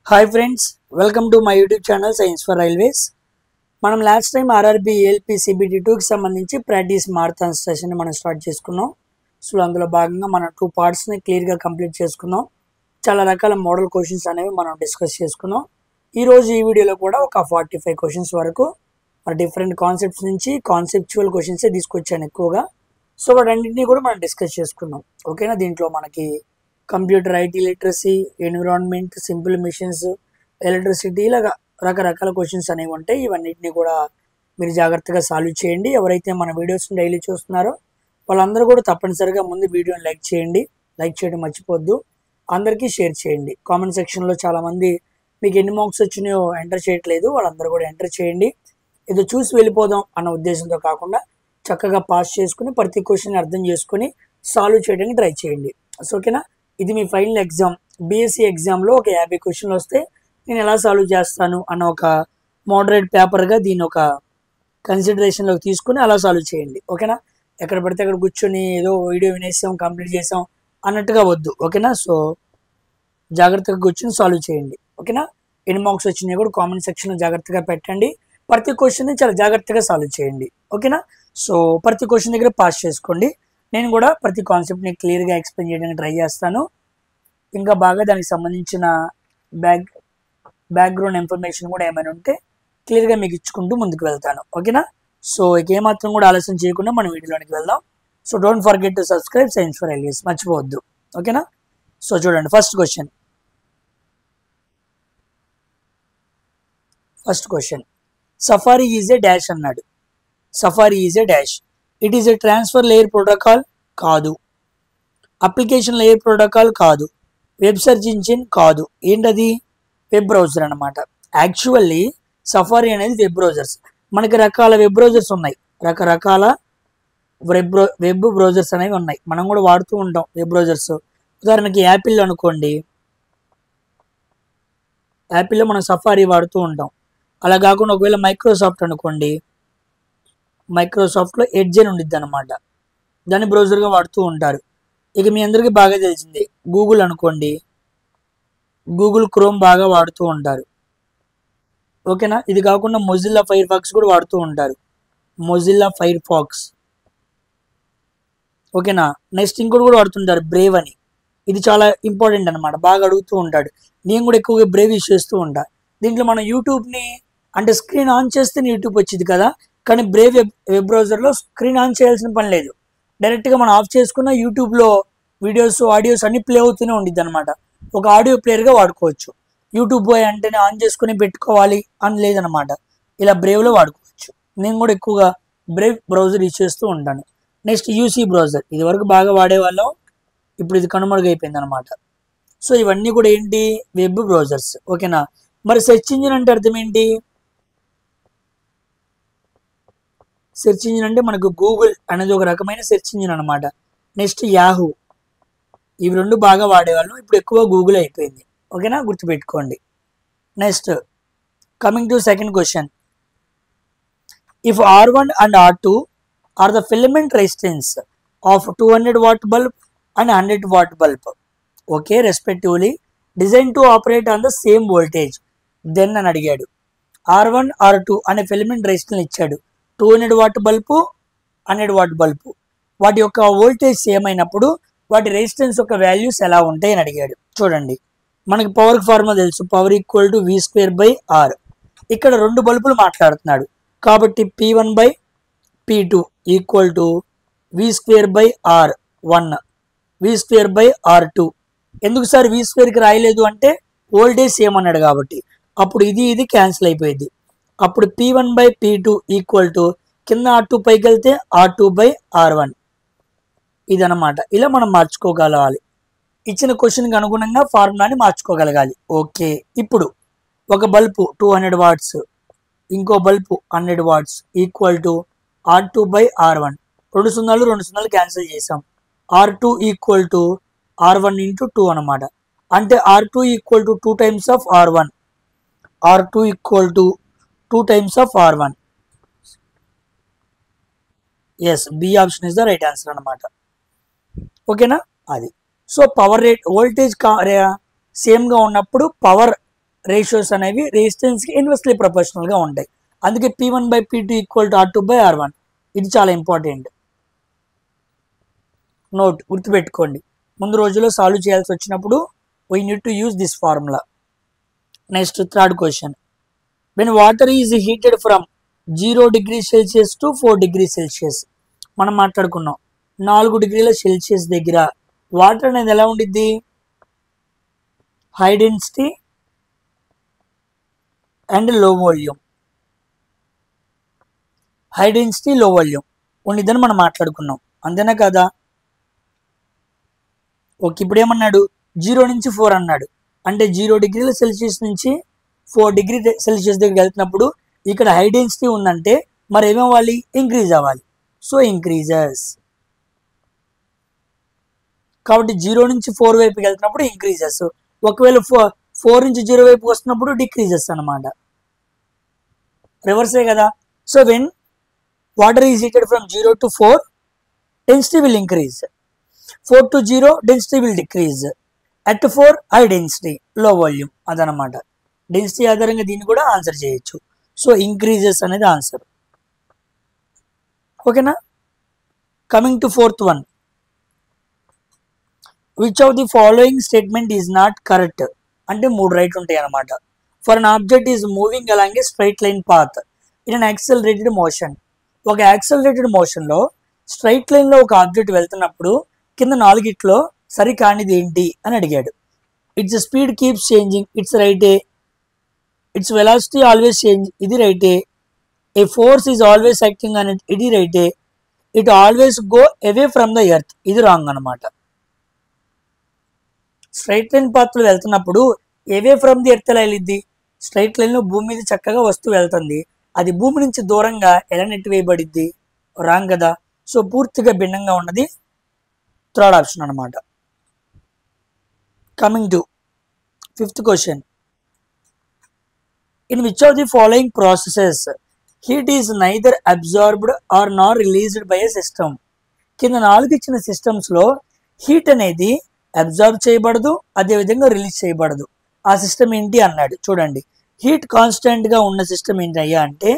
Hi friends, welcome to my YouTube channel Science for Railways. మనం last time RRB ALP సిబిటి2 కి సంబంధించి practice marathon session ని మనం start చేసుకున్నాం. సో అందులో భాగంగా మనం 2 పార్ట్స్ ని క్లియర్ గా కంప్లీట్ చేసుకున్నాం. చాలా రకాల మోడల్ క్వశ్చన్స్ అనేవి మనం డిస్కస్ చేసుకున్నాం. ఈ రోజు ఈ వీడియోలో కూడా ఒక 45 క్వశ్చన్స్ వరకు డిఫరెంట్ కాన్సెప్ట్స్ నుంచి కాన్సెప్చువల్ క్వశ్చన్స్ తీసుకొచ్చాను ఎక్కువగా. సో వాటన్నిటిని కూడా మనం డిస్కస్ చేసుకున్నాం. ఓకేనా, దీంట్లో మనకి computer, IT literacy, environment, simple machines, electricity, ఇలాగా రకరకాల క్వశ్చన్స్ అనేవి ఉంటాయి. ఇవన్నిటిని కూడా మీరు జాగ్రత్తగా సాల్వ్ చేయండి. ఎవరైతే మన వీడియోస్ని డైలీ చూస్తున్నారో వాళ్ళందరూ కూడా తప్పనిసరిగా ముందు వీడియోని లైక్ చేయండి. లైక్ చేయడం మర్చిపోద్దు. అందరికీ షేర్ చేయండి. కామెంట్ సెక్షన్లో చాలామంది మీకు ఎన్ని మార్క్స్ వచ్చినాయో ఎంటర్ చేయట్లేదు, వాళ్ళందరూ కూడా ఎంటర్ చేయండి. ఏదో చూసి వెళ్ళిపోదాం అన్న ఉద్దేశంతో కాకుండా చక్కగా పాస్ చేసుకుని ప్రతి క్వశ్చన్ అర్థం చేసుకుని సాల్వ్ చేయడానికి ట్రై చేయండి. సో ఓకేనా, ఇది మీ ఫైనల్ ఎగ్జామ్. బీఎస్సీ ఎగ్జామ్లో ఒక 50 క్వశ్చన్లు వస్తే నేను ఎలా సాల్వ్ చేస్తాను అన్న ఒక మోడరేట్ పేపర్గా దీన్ని ఒక కన్సిడరేషన్లోకి తీసుకుని అలా సాల్వ్ చేయండి. ఓకేనా, ఎక్కడ పడితే అక్కడ కూర్చొని ఏదో వీడియో వినేసాం కంప్లీట్ చేసాం అన్నట్టుగా వద్దు. ఓకేనా, సో జాగ్రత్తగా కూర్చొని సాల్వ్ చేయండి. ఓకేనా, ఎన్ని మార్క్స్ వచ్చినాయి కూడా కామెంట్ సెక్షన్లో జాగ్రత్తగా పెట్టండి. ప్రతి క్వశ్చన్ని చాలా జాగ్రత్తగా సాల్వ్ చేయండి. ఓకేనా, సో ప్రతి క్వశ్చన్ దగ్గర పాస్ చేసుకోండి. నేను కూడా ప్రతి కాన్సెప్ట్ని క్లియర్గా ఎక్స్ప్లెయిన్ చేయడానికి ట్రై చేస్తాను. ఇంకా బాగా దానికి సంబంధించిన బ్యాక్గ్రౌండ్ ఇన్ఫర్మేషన్ కూడా ఏమైనా ఉంటే క్లియర్గా మీకు ఇచ్చుకుంటూ ముందుకు వెళ్తాను. ఓకేనా, సో ఇక ఏమాత్రం కూడా ఆలస్యం చేయకుండా మనం వీడియోలోనికి వెళ్దాం. So don't forget to subscribe science for railways, మర్చిపోవద్దు. ఓకేనా, సో చూడండి first question Safari is a dash అన్నాడు. Safari is a dash. It is a transfer layer protocol కాదు. అప్లికేషన్ లేయర్ ప్రోటోకాల్ కాదు. వెబ్ సెర్చ్ ఇంజిన్ కాదు. ఏంటది? Web browser అనమాట. Actually Safari అనేది వెబ్ బ్రౌజర్స్. మనకి రకాల వెబ్ బ్రౌజర్స్ ఉన్నాయి, రకరకాల వెబ్ బ్రౌజర్స్ అనేవి ఉన్నాయి. మనం కూడా వాడుతూ ఉంటాం వెబ్ బ్రౌజర్స్. ఉదాహరణకి యాపిల్ అనుకోండి, యాపిల్లో మనం సఫారీ వాడుతూ ఉంటాం. అలా కాకుండా ఒకవేళ మైక్రోసాఫ్ట్ అనుకోండి, మైక్రోసాఫ్ట్లో ఎడ్జ్ అని ఉండిద్ది అనమాట, దాన్ని బ్రౌజర్గా వాడుతూ ఉంటారు. ఇక మీ అందరికీ బాగా తెలిసిందే గూగుల్ అనుకోండి, గూగుల్ క్రోమ్ బాగా వాడుతూ ఉంటారు. ఓకేనా, ఇది కాకుండా మొజిల్లా ఫైర్ ఫాక్స్ కూడా వాడుతూ ఉంటారు, మొజిల్లా ఫైర్ ఫాక్స్. ఓకేనా, నెక్స్ట్ ఇంకోటి కూడా వాడుతుంటారు, బ్రేవ్ అని. ఇది చాలా ఇంపార్టెంట్ అనమాట, బాగా అడుగుతూ ఉంటాడు. నేను కూడా ఎక్కువగా బ్రేవ్ యూస్ చేస్తూ ఉంటా. దీంట్లో మనం యూట్యూబ్ని అంటే స్క్రీన్ ఆన్ చేస్తే యూట్యూబ్ వచ్చింది కదా, కానీ బ్రేవ్ వెబ్ బ్రౌజర్లో స్క్రీన్ ఆన్ చేయాల్సిన పని లేదు. డైరెక్ట్గా మనం ఆఫ్ చేసుకున్న యూట్యూబ్లో వీడియోస్, ఆడియోస్ అన్ని ప్లే అవుతూనే ఉండిద్ది అనమాట. ఒక ఆడియో ప్లేయర్గా వాడుకోవచ్చు. యూట్యూబ్ బాయ్ అంటేనే ఆన్ చేసుకుని పెట్టుకోవాలి అని లేదనమాట, ఇలా బ్రేవ్లో వాడుకోవచ్చు. నేను కూడా ఎక్కువగా బ్రేవ్ బ్రౌజర్ యూజ్ చేస్తూ ఉంటాను. నెక్స్ట్ యూసీ బ్రౌజర్, ఇది వరకు బాగా వాడేవాళ్ళం, ఇప్పుడు ఇది కనుమరుగైపోయింది అనమాట. సో ఇవన్నీ కూడా ఏంటి? Web browsers. ఓకేనా, మరి సెర్చ్ ఇంజిన్ అంటే అర్థం ఏంటి? సెర్చ్ ఇంజిన్ అంటే మనకు గూగుల్ అనేది ఒక రకమైన సెర్చ్ ఇంజిన్ అనమాట. నెక్స్ట్ యాహూ, ఇవి రెండు బాగా వాడేవాళ్ళం, ఇప్పుడు ఎక్కువ గూగుల్ అయిపోయింది. ఓకేనా, గుర్తుపెట్టుకోండి. Next coming to second question. If R1 and R2 are the filament resistance of 200 watt bulb and 100 watt bulb, okay, respectively design to operate on the same voltage, then అని అడిగాడు. R1 R2 అనే filament resistance ఇచ్చాడు. 200 what bulb, 100 what bulb, వాటి యొక్క voltage same అయినప్పుడు వాటి resistance యొక్క values ఎలా ఉంటాయి అని అడిగాడు. చూడండి, మనకి పవర్ ఫార్ములా తెలుసు, పవర్ ఈక్వల్ టు V²/R. ఇక్కడ రెండు బల్బులు మాట్లాడుతున్నాడు కాబట్టి P1/P2 equal to V²/R1, V²/R2. ఎందుకు సార్ V²కి రాయలేదు అంటే వోల్టేజ్ సేమ్ అన్నాడు కాబట్టి. అప్పుడు ఇది క్యాన్సిల్ అయిపోయింది. అప్పుడు P1/P2 ఈక్వల్ టు కింద R2 పైకి వెళ్తే R2/R1. ఇదనమాట. ఇలా మనం మార్చుకోగలగాలి, ఇచ్చిన క్వశ్చన్కి అనుగుణంగా ఫార్ములాని మార్చుకోగలగాలి. ఓకే, ఇప్పుడు ఒక బల్బు 200 వాట్స్, ఇంకో bulb 100 watts equal to R2/R1. 2 సున్నాలు క్యాన్సిల్ చేసాం. R2 equal to R1 into 2 అనమాట. అంటే R2 equal to 2 times of R1. R2 equal to 2 times of R1. Yes, B option is the right answer అనమాట. ఓకేనా, అది. So power rate, voltage సేమ్గా ఉన్నప్పుడు power ratios అనేవి రెసిస్టెన్స్కి inversely ప్రపోర్షనల్గా ఉంటాయి. అందుకే P1/P2 = R2/R1. ఇది చాలా ఇంపార్టెంట్. నోట్ గుర్తుపెట్టుకోండి. ముందు రోజుల్లో సాల్వ్ చేయాల్సి వచ్చినప్పుడు we need to use this formula. Next third question. When water is heated from 0 degrees Celsius to 4 degrees Celsius. మనం మాట్లాడుకున్నాం 4 డిగ్రీల సెల్సియస్ దగ్గర వాటర్ అనేది ఎలా ఉండిద్ది? హై డెన్సిటీ అండ్ లో వాల్యూమ్. హై డెన్సిటీ లో వాల్యూమ్ ఉండిద్దని మనం మాట్లాడుకున్నాం, అంతేనా కదా? ఓకే, ఇప్పుడు ఏమన్నాడు? 0 నుంచి 4 అన్నాడు. అంటే 0 డిగ్రీల సెల్సియస్ నుంచి 4 డిగ్రీ సెల్సియస్ దగ్గరికి వెళ్తున్నప్పుడు ఇక్కడ హై డెన్సిటీ ఉందంటే మరి ఏమవ్వాలి? ఇంక్రీజ్ అవ్వాలి. So increases. కాబట్టి 0 నుంచి 4 వైపుకి వెళ్తున్నప్పుడు ఇంక్రీజెస్. ఒకవేళ 4 నుంచి 0 వైపుకి వస్తున్నప్పుడు డిక్రీజెస్ అనమాట. రివర్సే కదా. So when water is heated from 0 to 4, density will increase. 4 to 0, density will decrease. At 4, high density, low volume. అదనమాట. డెన్సిటీ ఆధారంగా దీన్ని కూడా ఆన్సర్ చేయొచ్చు. సో ఇంక్రీజెస్ అనేది ఆన్సర్. ఓకేనా? Coming to fourth one. Which of the following statement is not correct? అంటే 3 right ఉంటాయి అనమాట. For an object is moving along a straight line path in an accelerated motion. ఒక accelerated మోషన్లో straight లైన్లో ఒక object వెళ్తున్నప్పుడు కింద 4గిట్లో సరికానిది ఏంటి అని అడిగాడు. It's speed keeps changing, it's రైటే. ఇట్స్ వెలాసిటీ ఆల్వేస్ చేంజ్, ఇది రైటే. A force is always acting on it, ఇది రైటే. It always go away from the earth, ఇది రాంగ్ అనమాట. స్ట్రైట్ లైన్ పాత్రలో వెళ్తున్నప్పుడు అవే ఫ్రమ్ ది ఎర్త్ ఎలా వెళ్ళిద్ది? స్ట్రైట్ లైన్లో భూమి మీద చక్కగా వస్తువు వెళ్తుంది, అది భూమి నుంచి దూరంగా ఎలా నెట్టివేయబడిద్ది? రాంగ్ కదా. సో పూర్తిగా భిన్నంగా ఉన్నది థర్డ్ ఆప్షన్ అనమాట. Coming to fifth question. In which of the following processes heat is neither absorbed or nor released by a system? కింద 4 ఇచ్చిన సిస్టమ్స్లో హీట్ అనేది అబ్జార్బ్ చేయబడదు, అదేవిధంగా రిలీజ్ చేయబడదు. ఆ సిస్టమ్ ఏంటి అన్నాడు. చూడండి, హీట్ కాన్స్టెంట్గా ఉన్న సిస్టమ్ ఏంటయ్యా అంటే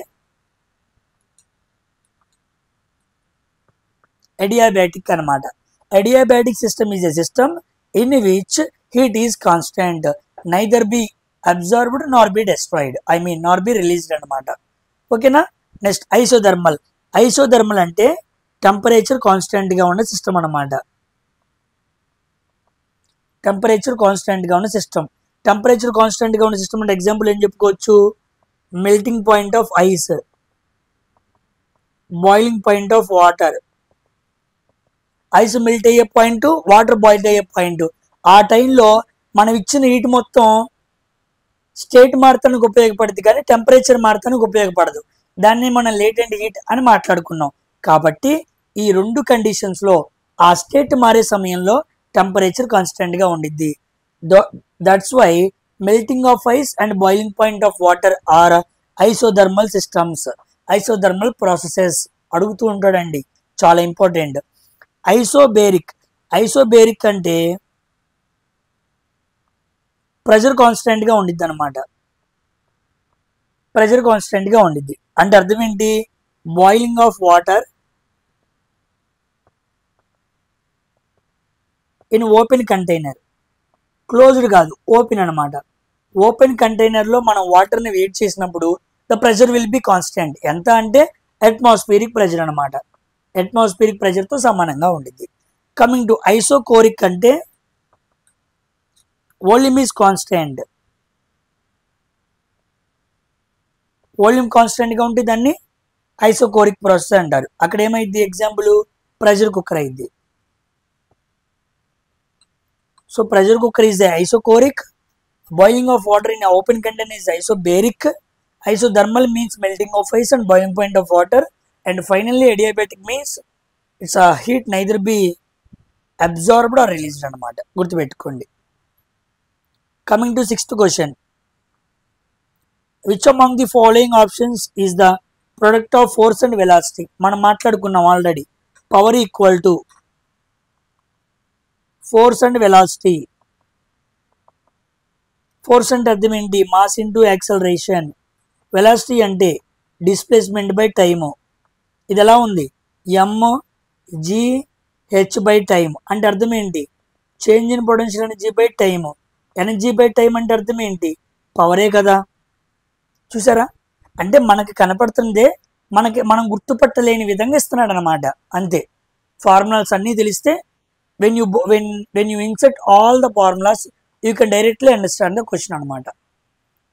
అడియాబాటిక్ అనమాట. Adiabatic system is a system in which heat is constant, neither B absorbed Nar B destroyed, Nar be released అనమాట. ఓకేనా? Next isothermal. ఐసోథర్మల్ అంటే టెంపరేచర్ కాన్స్టెంట్గా ఉన్న సిస్టమ్ అనమాట. టెంపరేచర్ కాన్స్టెంట్గా ఉన్న సిస్టమ్. టెంపరేచర్ కాన్స్టెంట్గా ఉన్న సిస్టమ్ అంటే ఎగ్జాంపుల్ ఏం చెప్పుకోవచ్చు? Melting point of ice, boiling point of water. Ice melt అయ్యే పాయింట్, వాటర్ బాయిల్ అయ్యే పాయింట్. ఆ టైంలో మనం ఇచ్చిన హీట్ మొత్తం స్టేట్ మారటానికి ఉపయోగపడుతుంది కానీ టెంపరేచర్ మారటానికి ఉపయోగపడదు. దాన్ని మనం లేటెంట్ హీట్ అని మాట్లాడుకున్నాం. కాబట్టి ఈ 2 కండిషన్స్లో ఆ స్టేట్ మారే సమయంలో టెంపరేచర్ కాన్స్టెంట్గా ఉండిద్ది. That's why melting of ice and boiling point of water are isothermal systems, isothermal processes. అడుగుతూ ఉంటాడండి, చాలా ఇంపార్టెంట్. ఐసోబేరిక్. ఐసోబేరిక్ అంటే ప్రెషర్ కాన్స్టెంట్గా ఉండిద్ది అనమాట. ప్రెషర్ కాన్స్టెంట్గా ఉండిద్ది అంటే అర్థం ఏంటి? Boiling of water in open container, closed కాదు, ఓపెన్ అనమాట. ఓపెన్ కంటైనర్లో మనం వాటర్ని వేట్ చేసినప్పుడు the pressure will be constant. ఎంత అంటే అట్మాస్ఫియరిక్ ప్రెషర్ అనమాట. అట్మాస్ఫియరిక్ ప్రెషర్తో సమానంగా ఉండిద్ది. కమింగ్ టు ఐసోకోరిక్ అంటే వాల్యూమ్ ఈజ్ కాన్స్టెంట్. వాల్యూమ్ కాన్స్టెంట్గా ఉంటే దాన్ని ఐసోకోరిక్ ప్రాసెస్ అంటారు. అక్కడ ఏమైంది? ఎగ్జాంపుల్ ప్రెషర్ కుక్కర్ అయింది. So pressure cooker is isochoric. Boiling of water in open container is isobaric. Isothermal means melting of ice and boiling point of water. And finally adiabatic means it's a heat neither be absorbed or released అన్నమాట. గుర్తుపెట్టుకోండి. Coming to 6th question. Which among the following options is the product of force and velocity? మనం మాట్లాడుకున్నాం already. Power equal to force and velocity. Force అంటే అర్థం ఏంటి? Mass into acceleration. Velocity అంటే displacement by time. ఇది ఎలా ఉంది? mgh by time అంటే అర్థం ఏంటి? Change in potential energy by time. Energy by time అంటే అర్థం ఏంటి? పవరే కదా. చూసారా? అంటే మనకి కనపడుతుందే మనం గుర్తుపట్టలేని విధంగా ఇస్తున్నాడు అనమాట. అంతే. ఫార్ములాస్ అన్నీ తెలిస్తే when you insert all the formulas you can directly understand the question అనమాట.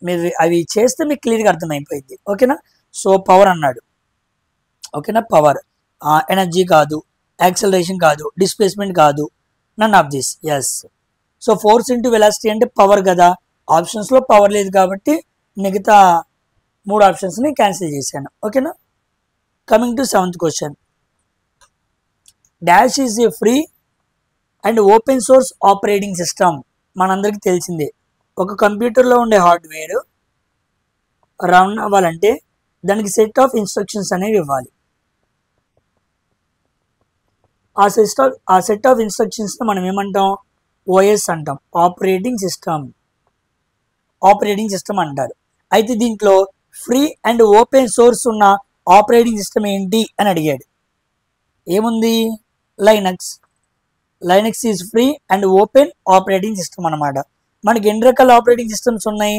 మీరు అవి చేస్తే మీకు క్లియర్గా అర్థమైపోయింది. ఓకేనా? సో పవర్ అన్నాడు. ఓకేనా? పవర్. ఎనర్జీ కాదు, యాక్సలరేషన్ కాదు, డిస్ప్లేస్మెంట్ కాదు, none of this. Yes. So force into velocity అంటే పవర్ కదా. ఆప్షన్స్లో పవర్ లేదు కాబట్టి మిగతా 3 ఆప్షన్స్ని క్యాన్సిల్ చేశాను. ఓకేనా? Coming to 7th question. Dash is a free and open source operating system. మనందరికీ తెలిసిందే. ఒక కంప్యూటర్లో ఉండే హార్డ్వేర్ రన్ అవ్వాలంటే దానికి సెట్ ఆఫ్ ఇన్స్ట్రక్షన్స్ అనేవి ఇవ్వాలి. ఆ సెట్ ఆఫ్ ఇన్స్ట్రక్షన్స్ని మనం ఏమంటాం? ఓఎస్ అంటాం. ఆపరేటింగ్ సిస్టమ్ అంటారు. అయితే దీంట్లో ఫ్రీ అండ్ ఓపెన్ సోర్స్ ఉన్న ఆపరేటింగ్ సిస్టమ్ ఏంటి అని అడిగాడు. ఏముంది? Linux is free and open operating system అనమాట. మనకి ఎన్ని రకాల ఆపరేటింగ్ సిస్టమ్స్ ఉన్నాయి?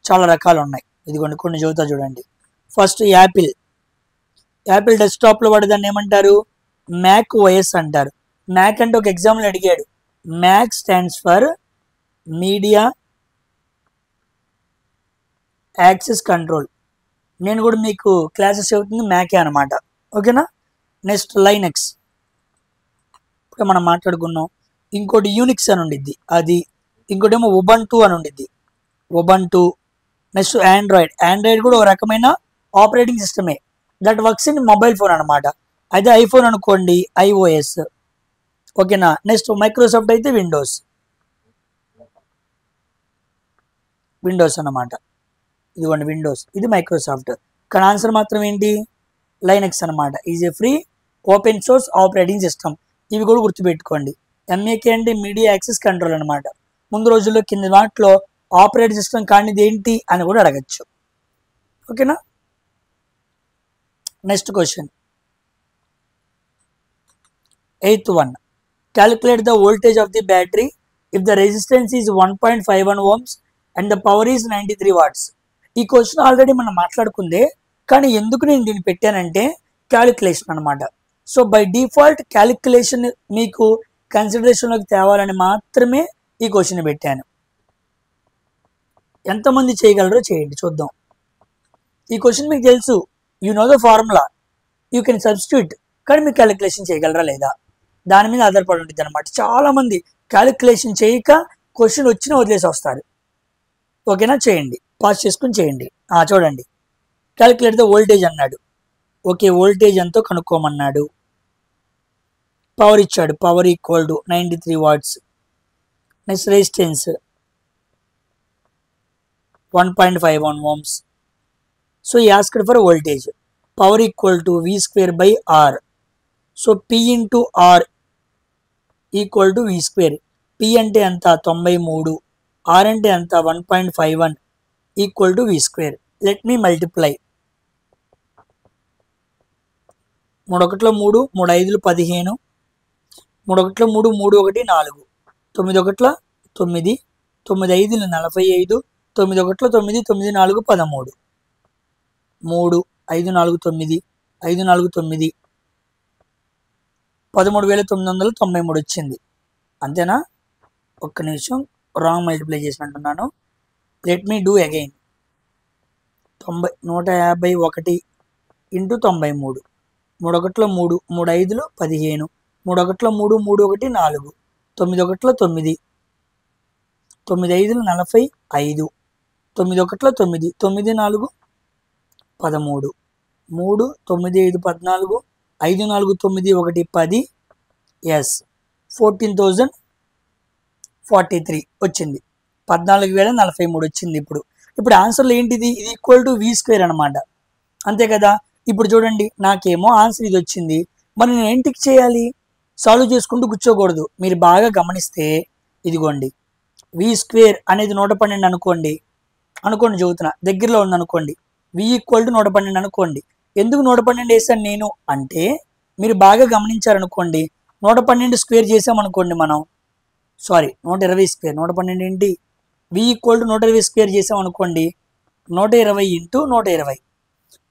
చాలా రకాలు ఉన్నాయి. ఇదిగోండి కొన్ని చదువుతా చూడండి. ఫస్ట్ యాపిల్ డెస్క్టాప్లో వాడు దాన్ని ఏమంటారు? మ్యాక్ ఓఎస్ అంటారు. మ్యాక్ అంటే ఒక ఎగ్జాంపుల్ అడిగాడు. MAC stands for media access control. నేను కూడా మీకు క్లాసెస్ చెబుతుంది మ్యాకే అనమాట. ఓకేనా? నెక్స్ట్ లైనక్స్ ఇప్పుడు మనం మాట్లాడుకున్నాం. ఇంకోటి యూనిక్స్ అని ఉండిద్ది, అది. ఇంకోటేమో ఉబంటు అని ఉండిద్ది, ఉబంటు. నెక్స్ట్ ఆండ్రాయిడ్ కూడా ఒక రకమైన ఆపరేటింగ్ సిస్టమే. That works in mobile phone అనమాట. అయితే ఐఫోన్ అనుకోండి ఐఓఎస్. ఓకేనా? నెక్స్ట్ మైక్రోసాఫ్ట్ అయితే విండోస్ అనమాట. ఇదిగోండి విండోస్, ఇది మైక్రోసాఫ్ట్. కానీ ఆన్సర్ మాత్రం ఏంటి? లైనక్స్ అనమాట. Is a free open source operating system. ఇవి కూడా గుర్తుపెట్టుకోండి. ఎంఏకే అంటే మీడియా యాక్సెస్ కంట్రోల్ అనమాట. ముందు రోజుల్లో కింద వాటిలో ఆపరేటింగ్ సిస్టమ్ కానిది ఏంటి అని కూడా అడగచ్చు. ఓకేనా? Next question 8th one. Calculate the voltage of the battery if the resistance is 1.51 ohms and the power is 93 watts. ఈ క్వశ్చన్ ఆల్రెడీ మనం మాట్లాడుకుందే, కానీ ఎందుకు నేను దీన్ని పెట్టానంటే క్యాలిక్యులేషన్ అనమాట. సో బై డిఫాల్ట్ క్యాలిక్యులేషన్ మీకు కన్సిడరేషన్లోకి తేవాలని మాత్రమే ఈ క్వశ్చన్ పెట్టాను. ఎంతమంది చేయగలరో చేయండి చూద్దాం. ఈ క్వశ్చన్ మీకు తెలుసు, you know the formula, you can substitute, కానీ మీరు క్యాలిక్యులేషన్ చేయగలరా లేదా దాని మీద ఆధారపడి ఉంటుంది అనమాట. చాలామంది క్యాలిక్యులేషన్ చేయక క్వశ్చన్ వచ్చినా వదిలేసి వస్తారు. ఓకేనా? చేయండి, పాస్ చేసుకుని చేయండి. చూడండి, క్యాలిక్యులేట్ ద వోల్టేజ్ అన్నాడు. ఓకే, వోల్టేజ్ ఎంతో కనుక్కోమన్నాడు. పవర్ ఇచ్చాడు, power equal to 93 watts. Next resistance 1.51 ohms. So ఈ asked for voltage. Power equal to V²/R. So P into R equal to V². P అంటే ఎంత? 93. R అంటే ఎంత? 1.51 equal to V². Let me multiply. 3 1 3, 3 5 15, 3 1 3, 3 1 4, 9 1 9, 9 5 45, 9 1 9, 9 4 13, 3 5 4 9, 5 4 9, 13,993 వచ్చింది. అంతేనా? ఒక్క నిమిషం, రాంగ్ మల్టిప్లై చేసినట్టున్నాను. Let me do again. 151 into 93, 3 1 3, 3 5 15, 3 1 3, 3 1 4, 9 1 9, 9 5 45, 9 1 9, 9 4 13, 3 9 5 14, 5 4 9 1 10. Yes, 14,043 వచ్చింది. 14,043 వచ్చింది. ఇప్పుడు ఆన్సర్లో ఏంటిది? ఇది ఈక్వల్ టు V² అనమాట. అంతే కదా? ఇప్పుడు చూడండి, నాకేమో ఆన్సర్ ఇది వచ్చింది. మరి నేను ఏం టిక్ చేయాలి? సాల్వ్ చేసుకుంటూ కూర్చోకూడదు. మీరు బాగా గమనిస్తే ఇదిగోండి, వి స్క్వేర్ అనేది 112 అనుకోండి చెబుతున్నా, దగ్గరలో ఉంది అనుకోండి. వి ఈక్వల్ టు 112 అనుకోండి. ఎందుకు 112 వేసాను నేను అంటే, మీరు బాగా గమనించారనుకోండి, 112 స్క్వేర్ చేసామనుకోండి మనం, సారీ 120 స్క్వేర్, 112 ఏంటి, వి ఈక్వల్ టు 120 స్క్వేర్ చేసామనుకోండి, 120 ఇంటూ 120,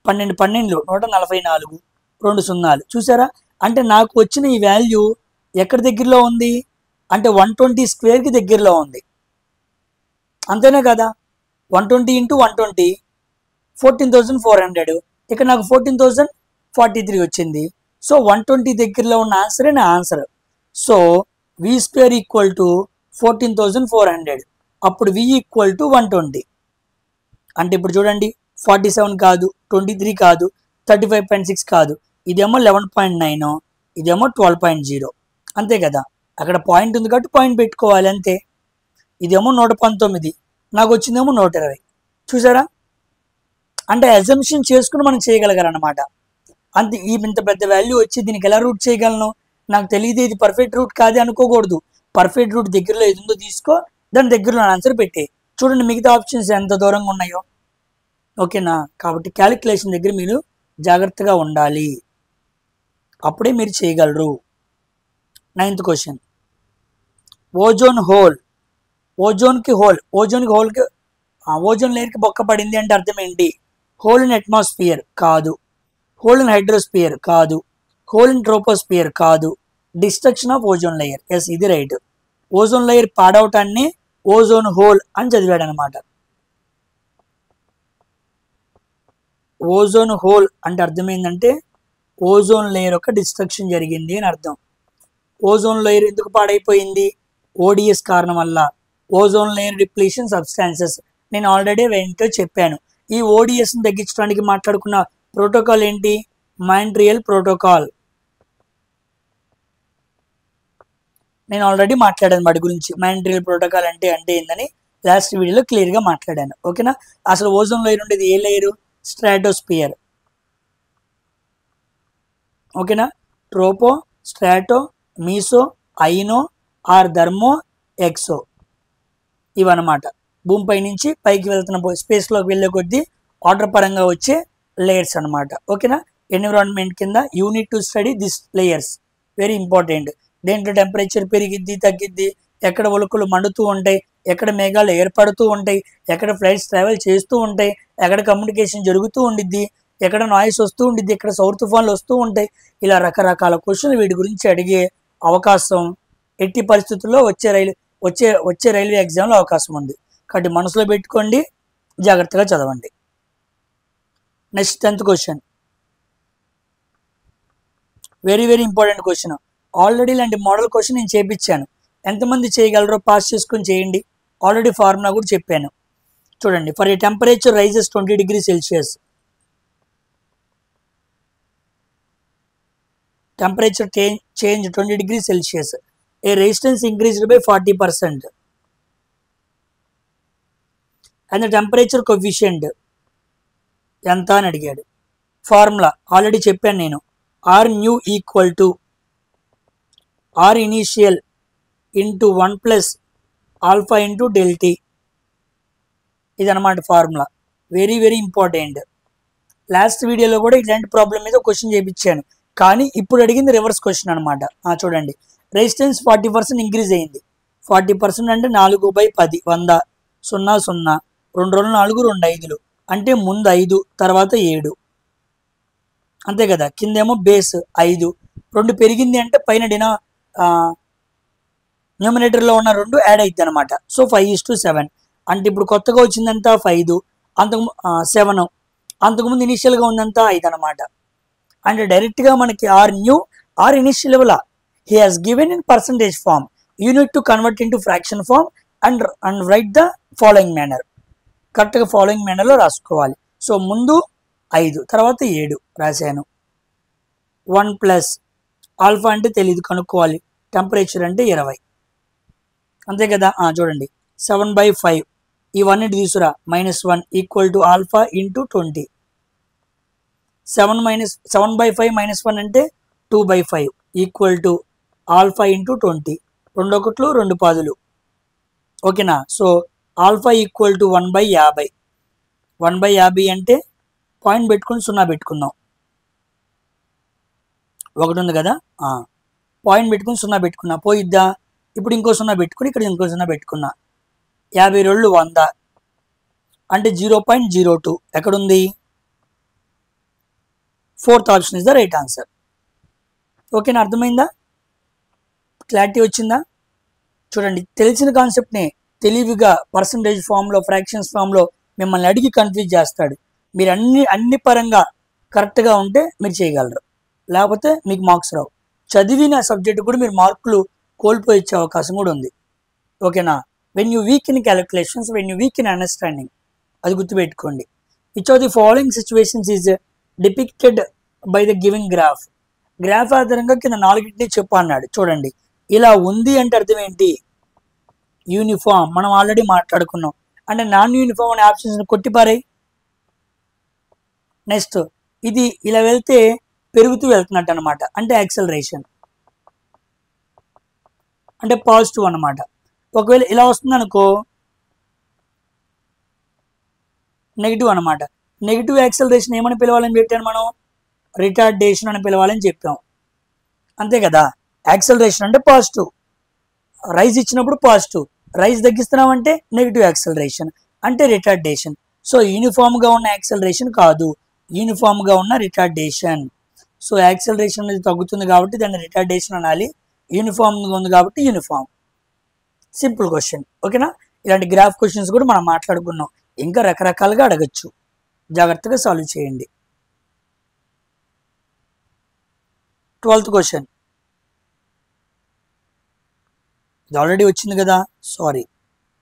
12 12 144, 2 సున్నాలు. చూసారా, అంటే నాకు వచ్చిన ఈ వాల్యూ ఎక్కడి దగ్గరలో ఉంది అంటే 120 స్క్వేర్కి దగ్గరలో ఉంది. అంతేనే కదా, 120 ఇంటూ 120 14,400, ఇక్కడ నాకు 14,043 వచ్చింది. సో 120 దగ్గరలో ఉన్న ఆన్సరే నా answer. So V square equal to 14,400, అప్పుడు వి ఈక్వల్ టు 120. అంటే ఇప్పుడు చూడండి, 47 కాదు, 23 కాదు, 35.6 కాదు, ఇదేమో 11.9, ఇదేమో 12.0. అంతే కదా, అక్కడ పాయింట్ ఉంది కాబట్టి పాయింట్ పెట్టుకోవాలి అంతే. ఇదేమో 119, నాకు వచ్చిందేమో 120. చూసారా, అంటే అజంప్షన్ చేసుకుని మనం చేయగలగాలన్నమాట. అంతే, ఇంత పెద్ద వాల్యూ వచ్చి దీనికి ఎలా రూట్ చేయగలను, నాకు తెలియదు, ఇది పర్ఫెక్ట్ రూట్ కాదే అనుకోకూడదు. పర్ఫెక్ట్ రూట్ దగ్గరలో ఏది ఉందో తీసుకో, దాని దగ్గరలో ఆన్సర్ పెట్టే. చూడండి మిగతా ఆప్షన్స్ ఎంత దూరంగా ఉన్నాయో. ఓకేనా, కాబట్టి క్యాలిక్యులేషన్ దగ్గర మీరు జాగ్రత్తగా ఉండాలి, అప్పుడే మీరు చేయగలరు. 9th క్వశ్చన్, ఓజోన్ హోల్, ఓజోన్కి ఓజోన్ లేయర్కి బొక్క పడింది అంటే అర్థం ఏంటి? హోల్ ఇన్ అట్మాస్ఫియర్ కాదు, హోల్ ఇన్ హైడ్రోస్ఫియర్ కాదు, హోల్ ఇన్ ట్రోపోస్ఫియర్ కాదు, destruction of ozone layer. Yes, ఇది రైట్. ఓజోన్ లేయర్ పాడవటాన్ని ఓజోన్ హోల్ అని చదివాడు అనమాట. ఓజోన్ హోల్ అంటే అర్థమైందంటే ఓజోన్ లేయర్ యొక్క డిస్ట్రక్షన్ జరిగింది అని అర్థం. ఓజోన్ లేయర్ ఎందుకు పాడైపోయింది? ఓడిఎస్ కారణం వల్ల, ఓజోన్ లేయర్ డిప్లీషన్ సబ్స్టాన్సెస్. నేను ఆల్రెడీ వెంటనే చెప్పాను. ఈ ఓడిఎస్ని తగ్గించడానికి మాట్లాడుకున్న ప్రోటోకాల్ ఏంటి? Montreal protocol. నేను ఆల్రెడీ మాట్లాడాను వాటి గురించి. మాంట్రియల్ ప్రోటోకాల్ అంటే ఏందని లాస్ట్ వీడియోలో క్లియర్గా మాట్లాడాను. ఓకేనా, అసలు ఓజోన్ లేయర్ ఉండేది ఏ లేయరు? స్ట్రాటోస్పియర్. ఓకేనా, ట్రోపో, స్ట్రాటో, మీసో, ఐనో ఆర్ థర్మో, ఎక్సో, ఇవన్నమాట. భూమిపై నుంచి పైకి వెళ్తున్న స్పేస్లోకి వెళ్ళే కొద్దీ వాటర్ పరంగా వచ్చే లేయర్స్ అనమాట. ఓకేనా, ఎన్విరాన్మెంట్ కింద unit to study this layers, very important. దేంట్లో టెంపరేచర్ పెరిగిద్ది తగ్గిద్ది, ఎక్కడ ఉలుకులు మండుతూ ఉంటాయి, ఎక్కడ మేఘాలు ఏర్పడుతూ ఉంటాయి, ఎక్కడ ఫ్లైట్స్ ట్రావెల్ చేస్తూ ఉంటాయి, ఎక్కడ కమ్యూనికేషన్ జరుగుతూ ఉండిద్ది, ఎక్కడ నాయిస్ వస్తూ ఉండిద్ది, ఎక్కడ సౌర్ తుఫాన్లు వస్తూ ఉంటాయి. ఇలా రకరకాల క్వశ్చన్లు వీటి గురించి అడిగే అవకాశం ఎట్టి పరిస్థితుల్లో వచ్చే రైల్వే ఎగ్జామ్లో అవకాశం ఉంది. కాబట్టి మనసులో పెట్టుకోండి, జాగ్రత్తగా చదవండి. Next 10th question, very very important question. Already ఇలాంటి మోడల్ క్వశ్చన్ నేను చేయించాను. ఎంతమంది చేయగలరో పాస్ చేసుకొని చేయండి. ఆల్రెడీ ఫార్ములా కూడా చెప్పాను. చూడండి, for a temperature rises 20 degrees Celsius, temperature change 20 degrees Celsius, a resistance increased by 40%, and the temperature coefficient ఎంత అని అడిగాడు. ఫార్ములా ఆల్రెడీ చెప్పాను నేను. R new equal to R initial into 1 plus alpha into delta t, ఇదన్నమాట formula. Very very important. Last వీడియోలో కూడా ఇలాంటి problem మీద క్వశ్చన్ చేయించాను, కానీ ఇప్పుడు అడిగింది రివర్స్ క్వశ్చన్ అనమాట. చూడండి, రెసిస్టెన్స్ 40% ఇంక్రీజ్ అయింది. 40% అంటే 4/10, 100, 0 0, 2 2 4, 2 5, అంటే ముందు 5 తర్వాత 7, అంతే కదా. కిందేమో బేస్ 5, 2 పెరిగింది అంటే పైన న్యూమినేటర్లో ఉన్న 2 యాడ్ అవుతుంది అనమాట. సో 5:7, అంటే ఇప్పుడు కొత్తగా వచ్చిందంతా 5, 7, అంతకుముందు ఇనిషియల్గా ఉందంతా 5 అనమాట. అంటే డైరెక్ట్గా మనకి ఆర్ న్యూ ఆర్ ఇనిషియల్ ఇవ్వాల. He has given in percentage form, you need to convert into fraction form and write the following manner. కరెక్ట్గా ఫాలోయింగ్ మేనర్లో రాసుకోవాలి. సో ముందు 5 తర్వాత 7 రాశాను. 1 ప్లస్ ఆల్ఫా అంటే తెలియదు, కనుక్కోవాలి. టెంపరేచర్ అంటే 20, అంతే కదా. చూడండి, 7/5, ఇవన్నీ తీసుకురా, -1 ఈక్వల్ టు ఆల్ఫా ఇంటూ 20. 7/5 -1 అంటే 2/5 ఈక్వల్ టు ఆల్ఫా ఇంటూ 20. 2 1 2 10, ఓకేనా. So alpha equal to 1/50. 1/50 అంటే పాయింట్ పెట్టుకుని 0 పెట్టుకుందాం. ఒకటి ఉంది కదా, పాయింట్ పెట్టుకుని 0 పెట్టుకున్నా, పోయిద్దా. ఇప్పుడు ఇంకో 0 పెట్టుకుని ఇక్కడ ఇంకో 0 పెట్టుకున్నా. 50 రోళ్ళు 100 అంటే 0.02 ఎక్కడుంది. Fourth option is the right answer. ఓకేనా, అర్థమైందా, క్లారిటీ వచ్చిందా. చూడండి, తెలిసిన కాన్సెప్ట్ని తెలివిగా పర్సంటేజ్ ఫామ్లో, ఫ్రాక్షన్స్ ఫామ్లో మిమ్మల్ని అడిగి కన్ఫ్యూజ్ చేస్తాడు. మీరు అన్ని పరంగా కరెక్ట్గా ఉంటే మీరు చేయగలరు, లేకపోతే మీకు మార్క్స్ రావు. చదివిన సబ్జెక్టు కూడా మీరు మార్కులు కోల్పోయే అవకాశం కూడా ఉంది. ఓకేనా. When you week in calculations, when you week in understanding, అది గుర్తుపెట్టుకోండి. Which of the following situations is depicted by the giving graph. Graph ఆధారంగా కింద 4 చెప్పు అన్నాడు. చూడండి, ఇలా ఉంది అంటే అర్థం ఏంటి, యూనిఫామ్. మనం ఆల్రెడీ మాట్లాడుకున్నాం. అంటే నాన్ యూనిఫామ్ అనే ఆప్షన్స్ కొట్టిపారాయి. నెక్స్ట్, ఇది ఇలా వెళ్తే పెరుగుతూ వెళ్తున్నట్టు అనమాట, అంటే యాక్సలరేషన్, అంటే పాజిటివ్ అనమాట. ఒకవేళ ఇలా వస్తుంది అనుకో, నెగిటివ్ అనమాట. నెగిటివ్ యాక్సలరేషన్ ఏమని పిలవాలని పెట్టాను మనం, రిటార్డేషన్ అని పిలవాలని చెప్పాం, అంతే కదా. యాక్సలరేషన్ అంటే పాజిటివ్, రైజ్ ఇచ్చినప్పుడు పాజిటివ్, రైజ్ తగ్గిస్తున్నామంటే నెగిటివ్ యాక్సలరేషన్, అంటే రిటార్డేషన్. సో యూనిఫామ్గా ఉన్న యాక్సలరేషన్ కాదు, యూనిఫామ్గా ఉన్న రిటార్డేషన్. సో యాక్సలరేషన్ అనేది తగ్గుతుంది కాబట్టి దాన్ని రిటార్డేషన్ అనాలి, యూనిఫామ్గా ఉంది కాబట్టి యూనిఫామ్. Simple question. ఓకేనా. ఇలాంటి గ్రాఫ్ క్వశ్చన్స్ కూడా మనం మాట్లాడుకున్నాం, ఇంకా రకరకాలుగా అడగచ్చు, జాగ్రత్తగా సాల్వ్ చేయండి. 12th క్వశ్చన్, ఇది ఆల్రెడీ వచ్చింది కదా, sorry,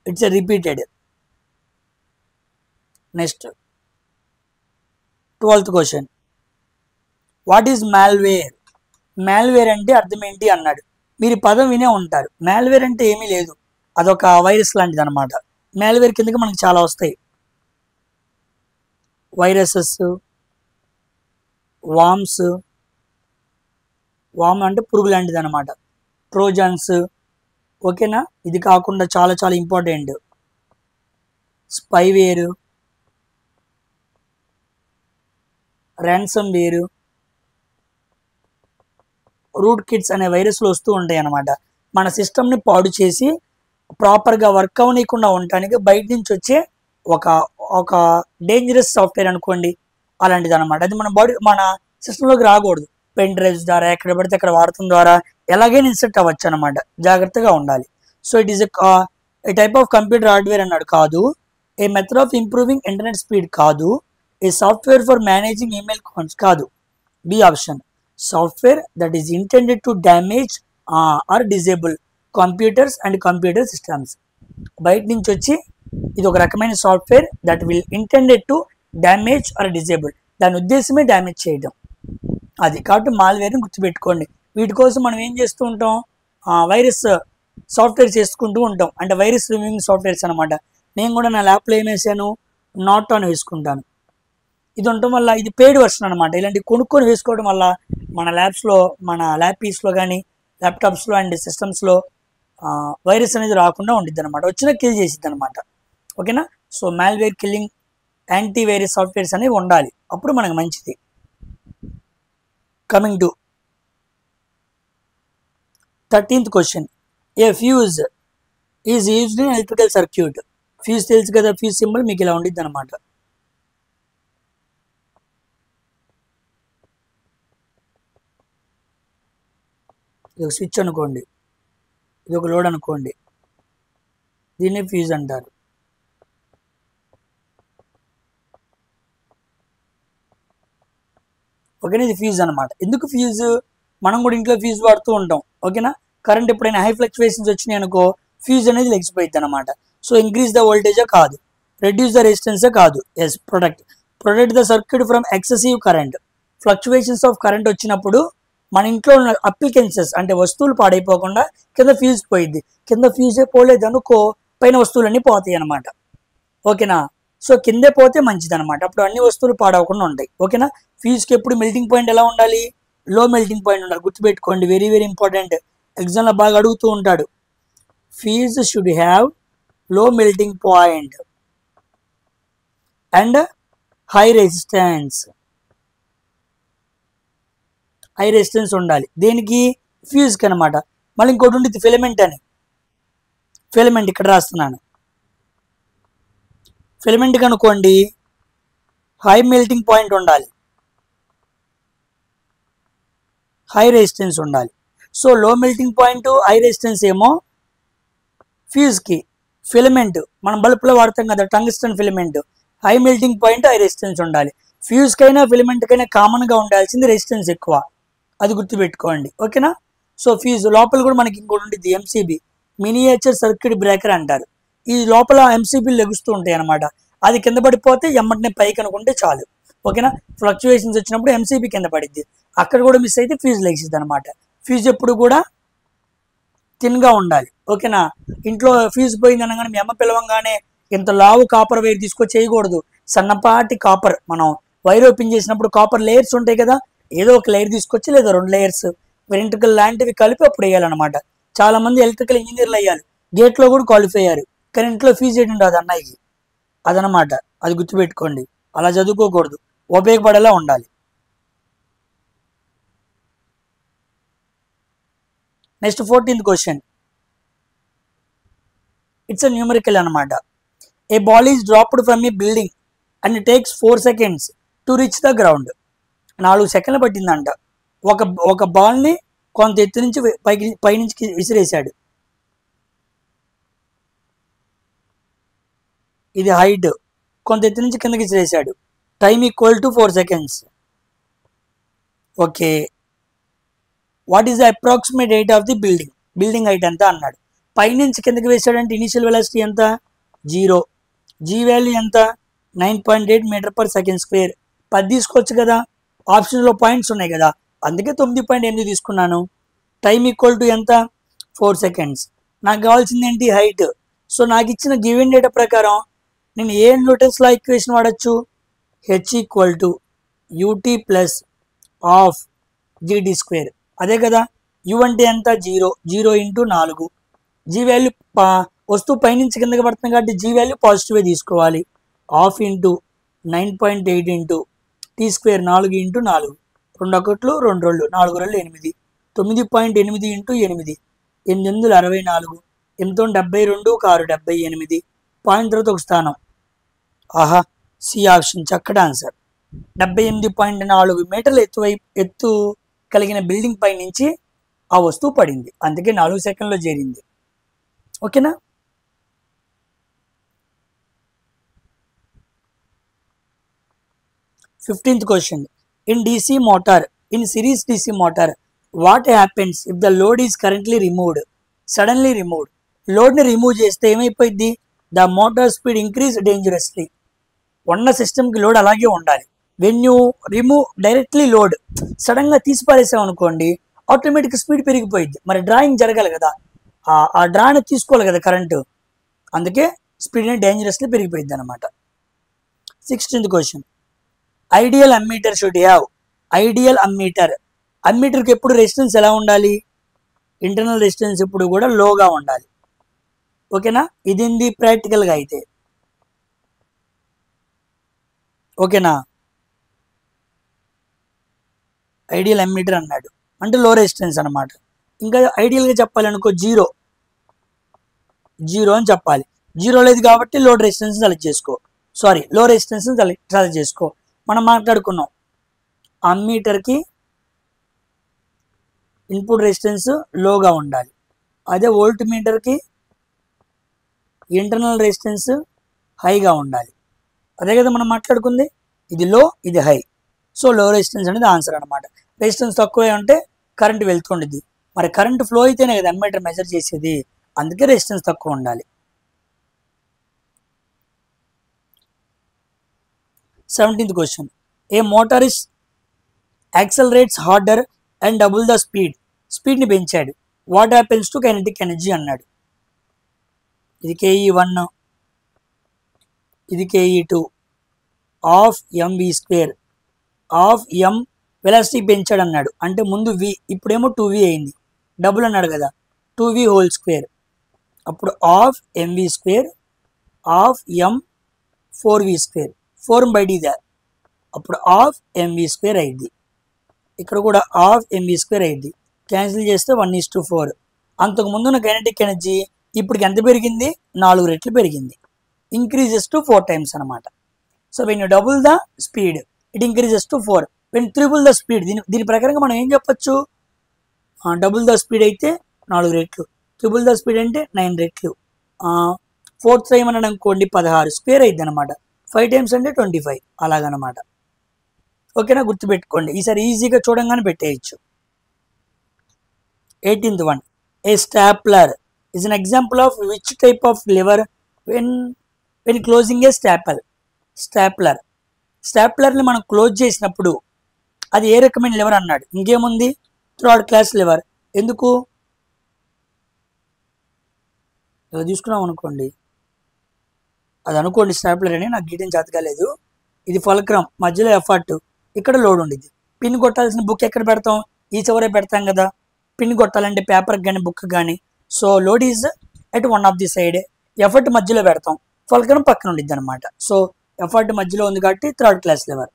it's a repeated. Next 12th question, what is malware. Malware అంటే అర్థం ఏంటి అన్నాడు. మీరు పదం వినే ఉంటారు. మాల్వేర్ అంటే ఏమీ లేదు, అదొక వైరస్ లాంటిది అనమాట. మాల్వేర్ కిందకి మనకి చాలా వస్తాయి, వైరసెస్, వామ్స్, వామ్ అంటే పురుగు లాంటిది అనమాట, ట్రోజన్స్. ఓకేనా. ఇది కాకుండా చాలా చాలా important, spyware, ransomware, rootkits అనే వైరస్లు వస్తూ ఉంటాయి అన్నమాట. మన సిస్టమ్ని పాడు చేసి ప్రాపర్గా వర్క్ అవ్వనీయకుండా ఉండటానికి బయట నుంచి వచ్చే ఒక డేంజరస్ సాఫ్ట్వేర్ అనుకోండి, అలాంటిది అనమాట. అది మన సిస్టంలోకి రాకూడదు. పెన్ డ్రైవ్స్ ద్వారా ఎక్కడ పడితే అక్కడ వాడటం ద్వారా ఎలాగైనా ఇన్సెట్ అవ్వచ్చు అనమాట, జాగ్రత్తగా ఉండాలి. So it is a type of computer hardware అన్నాడు, కాదు. A method of improving internet speed, కాదు. A software for managing email calls, కాదు. B option, software that is intended to damage or disable computers and computer systems. బయట నుంచి వచ్చి ఇది ఒక రకమైన software that will intended to damage or disable, దాని ఉద్దేశమే డ్యామేజ్ చేయడం, అది. కాబట్టి మాల్వేర్ని గుర్తుపెట్టుకోండి. వీటి కోసం మనం ఏం చేస్తూ ఉంటాం, వైరస్ సాఫ్ట్వేర్ చేసుకుంటూ ఉంటాం, అంటే వైరస్ రిమూవింగ్ సాఫ్ట్వేర్స్ అనమాట. నేను కూడా నా ల్యాప్లో ఏం వేసాను, నాట్ ఆన్ వేసుకుంటాను. ఇది ఉండటం వల్ల ఇది పెయిడ్ వర్షన్ అనమాట. ఇలాంటి కొనుక్కొని వేసుకోవడం వల్ల మన ల్యాబ్స్లో, మన ల్యాబ్ పీస్లో కానీ ల్యాప్టాప్స్లో అండ్ సిస్టమ్స్లో వైరస్ అనేది రాకుండా ఉండిద్ది అనమాట, వచ్చినా కిల్ చేసిద్ది అనమాట. ఓకేనా. So malware killing anti virus softwares అనేవి ఉండాలి, అప్పుడు మనకు మంచిది. Coming to 13th question, A fuse is used in electrical circuit. Fuse తెలుసు కదా, ఫ్యూజ్ సింబల్ మీకు ఇలా ఉండిద్ది అనమాట. ఇది ఒక స్విచ్ అనుకోండి, ఇది ఒక లోడ్ అనుకోండి, దీన్ని ఫ్యూజ్ అంటారు. ఓకేనా, ఇది ఫ్యూజ్ అనమాట. ఎందుకు ఫ్యూజ్, మనం కూడా ఇంట్లో ఫ్యూజ్ వాడుతూ ఉంటాం. ఓకేనా. కరెంట్ ఎప్పుడైనా హై ఫ్లక్చువేషన్స్ వచ్చినాయి అనుకో, ఫ్యూజ్ అనేది లెగిసిపోయింది అనమాట. సో ఇంక్రీజ్ ద వోల్టేజే కాదు, రెడ్యూస్ ద రెసిస్టెన్సే కాదు. Yes, protect the circuit from excessive current. Fluctuations of current వచ్చినప్పుడు మన ఇంట్లో ఉన్న అప్లికెన్సెస్ అంటే వస్తువులు పాడైపోకుండా కింద ఫ్యూజ్ పోయిద్ది. కింద ఫ్యూజే పోలేదు అనుకో, పైన వస్తువులన్నీ పోతాయి అనమాట. ఓకేనా. సో కిందే పోతే మంచిది అనమాట, అప్పుడు అన్ని వస్తువులు పాడవకుండా ఉంటాయి. ఓకేనా. ఫ్యూజ్కి ఎప్పుడు మెల్టింగ్ పాయింట్ ఎలా ఉండాలి, లో మెల్టింగ్ పాయింట్ ఉండాలి, గుర్తుపెట్టుకోండి, వెరీ వెరీ ఇంపార్టెంట్. ఎగ్జామ్లో బాగా అడుగుతూ ఉంటాడు. Fuse should have low melting point and high resistance ఉండాలి. దేనికి? ఫ్యూజ్కి అనమాట. మళ్ళీ ఇంకోటి ఉంటుంది ఫిలమెంట్ అని. ఫిలమెంట్ ఇక్కడ రాస్తున్నాను. ఫిలమెంట్ కనుకోండి హై మెల్టింగ్ పాయింట్ ఉండాలి, హై రెసిస్టెన్స్ ఉండాలి. సో లో మెల్టింగ్ పాయింట్ హై రెసిస్టెన్స్ ఏమో ఫ్యూజ్కి, ఫిలమెంట్ మనం బల్బ్లో వాడతాం కదా tungsten filament, high melting point high resistance ఉండాలి. ఫ్యూజ్కైనా ఫిలమెంట్కైనా కామన్గా ఉండాల్సింది రెసిస్టెన్స్ ఎక్కువ, అది గుర్తుపెట్టుకోండి. ఓకేనా? సో ఫ్యూజ్ లోపల కూడా మనకి ఇంకోటి ఉంటుంది ఎంసీబీ, మినియేచర్ సర్క్యూట్ బ్రేకర్ అంటారు. ఈ లోపల ఎంసీబీలు లెగుస్తూ ఉంటాయి అనమాట. అది కింద పడిపోతే ఎమ్మటినే పైకి అనుకుంటే చాలు. ఓకేనా? ఫ్లక్చువేషన్స్ వచ్చినప్పుడు ఎంసీబీ కింద పడిద్ది, అక్కడ కూడా మిస్ అయితే ఫ్యూజ్ లెగిసిద్ది అనమాట. ఫ్యూజ్ ఎప్పుడు కూడా థిన్గా ఉండాలి. ఓకేనా? ఇంట్లో ఫ్యూజ్ పోయింది అనగానే మీ అమ్మ పిలవంగానే ఇంత లావు కాపర్ వైర్ తీసుకొచ్చి చేయకూడదు. సన్నపాటి కాపర్, మనం వైర్ ఓపెన్ చేసినప్పుడు కాపర్ లేయర్స్ ఉంటాయి కదా, ఏదో ఒక లేయర్ తీసుకొచ్చి లేదా 2 లేయర్స్ వెంట్రుకలు లాంటివి కలిపి అప్పుడు వేయాలన్నమాట. చాలా మంది ఎలక్ట్రికల్ ఇంజనీర్లు అయ్యారు, గేట్లో కూడా క్వాలిఫై అయ్యారు, కానీ ఇంట్లో ఫీజు ఏంటి ఉండదు అన్నయ్యకి. అదనమాట, అది గుర్తుపెట్టుకోండి. అలా చదువుకోకూడదు, ఉపయోగపడేలా ఉండాలి. Next 14th question, it's a numerical అనమాట. A ball is dropped from a building and takes 4 seconds to reach the ground. 4 సెకండ్లు పట్టిందంట. ఒక బాల్ని కొంత ఎత్తు నుంచి పైనుంచి విసిరేశాడు. ఇది హైట్, కొంత ఎత్తు నుంచి కిందకి విసిరేశాడు. Time equal to 4 seconds. Okay, what is the approximate height of the building? Building height ఎంత అన్నాడు. పైనుంచి కిందకి వేసాడంటే ఇనిషియల్ వెలాసిటీ ఎంత? 0. జీ వాల్యూ ఎంత? 9.8 m/s². 10 తీసుకోవచ్చు కదా, ఆప్షన్లో పాయింట్స్ ఉన్నాయి కదా, అందుకే 9.8 తీసుకున్నాను. టైమ్ ఈక్వల్ టు ఎంత? 4 seconds. నాకు కావాల్సింది ఏంటి? హైట్. సో నాకు ఇచ్చిన గివెన్ డేటా ప్రకారం నేను ఏ న్యూటన్స్ లా ఈక్వేషన్ వాడచ్చు? H equal to UT plus half GD². అదే కదా, యు అంటే ఎంత? 0. 0 × 4. జీ వాల్యూ వస్తువు పైనుంచి కిందకి పడుతుంది కాబట్టి జీ వాల్యూ పాజిటివే తీసుకోవాలి. Half into 9.8 into T², 4 × 4, 2 1 2 2 4 2 8, 9.8 into 8, 864, 872, 6 78, point తర్వాత ఒక స్థానం. ఆహా, సి ఆప్షన్ చక్కటి ఆన్సర్. 78.4 మీటర్ల ఎత్తు కలిగిన బిల్డింగ్ పై నుంచి ఆ వస్తువు పడింది, అందుకే 4 సెకండ్లో చేరింది. ఓకేనా? Fifteenth question, in DC motor, in series DC motor, what happens if the load is currently removed, suddenly removed? లోడ్ని రిమూవ్ చేస్తే ఏమైపోయింది? The motor speed increase dangerously. ఉన్న సిస్టమ్కి లోడ్ అలాగే ఉండాలి. When you remove directly load, సడన్గా తీసి పారేసాం అనుకోండి, ఆటోమేటిక్ స్పీడ్ పెరిగిపోయింది. మరి డ్రాయింగ్ జరగాలి కదా, ఆ డ్రాని తీసుకోవాలి కదా కరెంటు, అందుకే స్పీడ్ డేంజరస్లీ పెరిగిపోయింది అనమాట. 16th question, ideal ammeter should have. Ideal అమ్మీటర్కి ఎప్పుడు రెసిస్టెన్స్ ఎలా ఉండాలి? ఇంటర్నల్ రెసిస్టెన్స్ ఎప్పుడు కూడా లోగా ఉండాలి. ఓకేనా? ఇది ప్రాక్టికల్గా అయితే. ఓకేనా? ఐడియల్ అమ్మీటర్ అన్నాడు అంటే లో రెసిస్టెన్స్ అనమాట. ఇంకా ఐడియల్గా చెప్పాలనుకో 0 అని చెప్పాలి. 0 లేదు కాబట్టి లోడ్ రెసిస్టెన్స్ సెలెక్ట్ చేసుకో, లో రెసిస్టెన్స్ సెలెక్ట్ చేసుకో. మనం మాట్లాడుకున్నాం అమ్మీటర్కి ఇన్పుట్ రెసిస్టెన్స్ లోగా ఉండాలి, అదే వోల్ట్ మీటర్కి ఇంటర్నల్ రెసిస్టెన్స్ హైగా ఉండాలి. అదే కదా మనం మాట్లాడుకుంది, ఇది లో ఇది హై. సో లో రెసిస్టెన్స్ అనేది ఆన్సర్ అనమాట. రెసిస్టెన్స్ తక్కువే ఉంటే కరెంట్ వెళ్తుండేది, మరి కరెంట్ ఫ్లో అయితేనే కదా అమ్మీటర్ మెజర్ చేసేది, అందుకే రెసిస్టెన్స్ తక్కువ ఉండాలి. 17th question, a motorist accelerates harder and double the స్పీడ్ని పెంచాడు. What happens to kinetic energy అన్నాడు. ఇది KE1, ఇది KE2 of mv², of m velocity పెంచాడు అన్నాడు, అంటే ముందు v, ఇప్పుడేమో 2v అయింది, డబుల్ అన్నాడు కదా 2v² అప్పుడు of mv², of M 4v square, 4 బయట ఇదే, అప్పుడు ఆఫ్ ఎంవి స్క్వేర్ అయింది. ఇక్కడ కూడా ఆఫ్ ఎంవి స్క్వేర్ అయింది. క్యాన్సిల్ చేస్తే 1:4. అంతకు ముందున్న కైనెటిక్ ఎనర్జీ ఇప్పటికి ఎంత పెరిగింది? 4 రెట్లు పెరిగింది. ఇంక్రీజెస్ టు 4 times అనమాట. So when you double the speed it increases to 4. When triple the speed, దీని ప్రకారంగా మనం ఏం చెప్పచ్చు? డబుల్ ద స్పీడ్ అయితే 4 రెట్లు, ట్రిపుల్ ద స్పీడ్ అంటే 9 రెట్లు. 4th టైం అని అనుకోండి 16 స్క్వేర్ అయింది అనమాట. 5 times అంటే 25 అలాగనమాట. ఓకేనా, గుర్తుపెట్టుకోండి. ఈసారి ఈజీగా చూడంగానే పెట్టేయచ్చు. 18th one, A stapler is an example of which type of lever when closing a స్టాప్లర్ని మనం క్లోజ్ చేసినప్పుడు అది ఏ రకమైన లెవర్ అన్నాడు. ఇంకేముంది? Third class lever. ఎందుకు? ఇలా తీసుకున్నాం అనుకోండి, అది అనుకోండి స్టాప్లర్ అని, నాకు గీయడం చేత కాలేదు. ఇది ఫల్క్రమ్, మధ్యలో ఎఫర్ట్, ఇక్కడ లోడ్ ఉండిద్ది. పిన్ కొట్టాల్సిన బుక్ ఎక్కడ పెడతాం? ఈ చివరే పెడతాం కదా. పిన్ కొట్టాలంటే పేపర్కి కానీ బుక్ కానీ. So load is at one of the side, effort మధ్యలో పెడతాం, ఫల్క్రమ్ పక్కన ఉండిద్ది అనమాట. సో ఎఫర్ట్ మధ్యలో ఉంది కాబట్టి థర్డ్ క్లాస్ లెవర్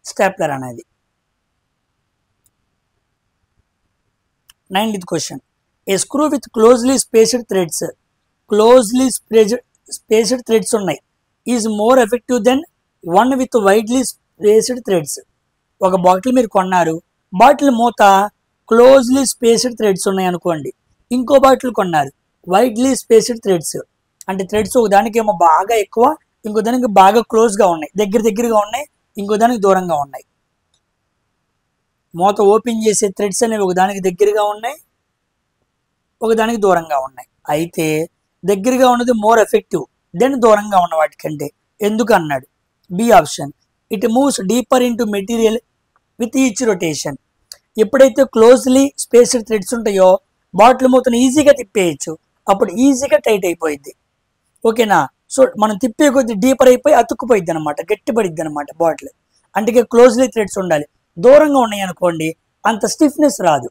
స్టాప్లర్ అనేది. 9th question, a screw with closely spaced threads ఉన్నాయి is more effective than one with widely spaced threads. ఒక బాటిల్ మీరు కొన్నారు, బాటిల్ మూత క్లోజ్లీ స్పేస్డ్ థ్రెడ్స్ ఉన్నాయి అనుకోండి. ఇంకో బాటిల్ కొన్నారు, వైడ్లీ స్పేస్డ్ థ్రెడ్స్, అంటే థ్రెడ్స్ ఒక దానికి ఏమో బాగా ఎక్కువ, ఇంకో దానికి బాగా క్లోజ్గా ఉన్నాయి, దగ్గరగా ఉన్నాయి, ఇంకో దానికి దూరంగా ఉన్నాయి. మూత ఓపెన్ చేసే థ్రెడ్స్ అనేవి ఒక దానికి దగ్గరగా ఉన్నాయి, ఒకదానికి దూరంగా ఉన్నాయి. అయితే దగ్గరగా ఉన్నది మోర్ ఎఫెక్టివ్ దెన్ దూరంగా ఉన్న వాటికంటే. ఎందుకు అన్నాడు? B option, it moves deeper into material with each rotation. ఎప్పుడైతే క్లోజ్లీ స్పేస్డ్ థ్రెడ్స్ ఉంటాయో బాటిల్ మూతను ఈజీగా తిప్పేయచ్చు, అప్పుడు ఈజీగా టైట్ అయిపోయింది. ఓకేనా? సో మనం తిప్పే కొద్ది డీపర్ అయిపోయి అతుక్కుపోయిద్ది అనమాట, గట్టిపడిద్ది అనమాట బాటిల్. అంటే క్లోజ్లీ థ్రెడ్స్ ఉండాలి. దూరంగా ఉన్నాయి అనుకోండి అంత స్టిఫ్నెస్ రాదు,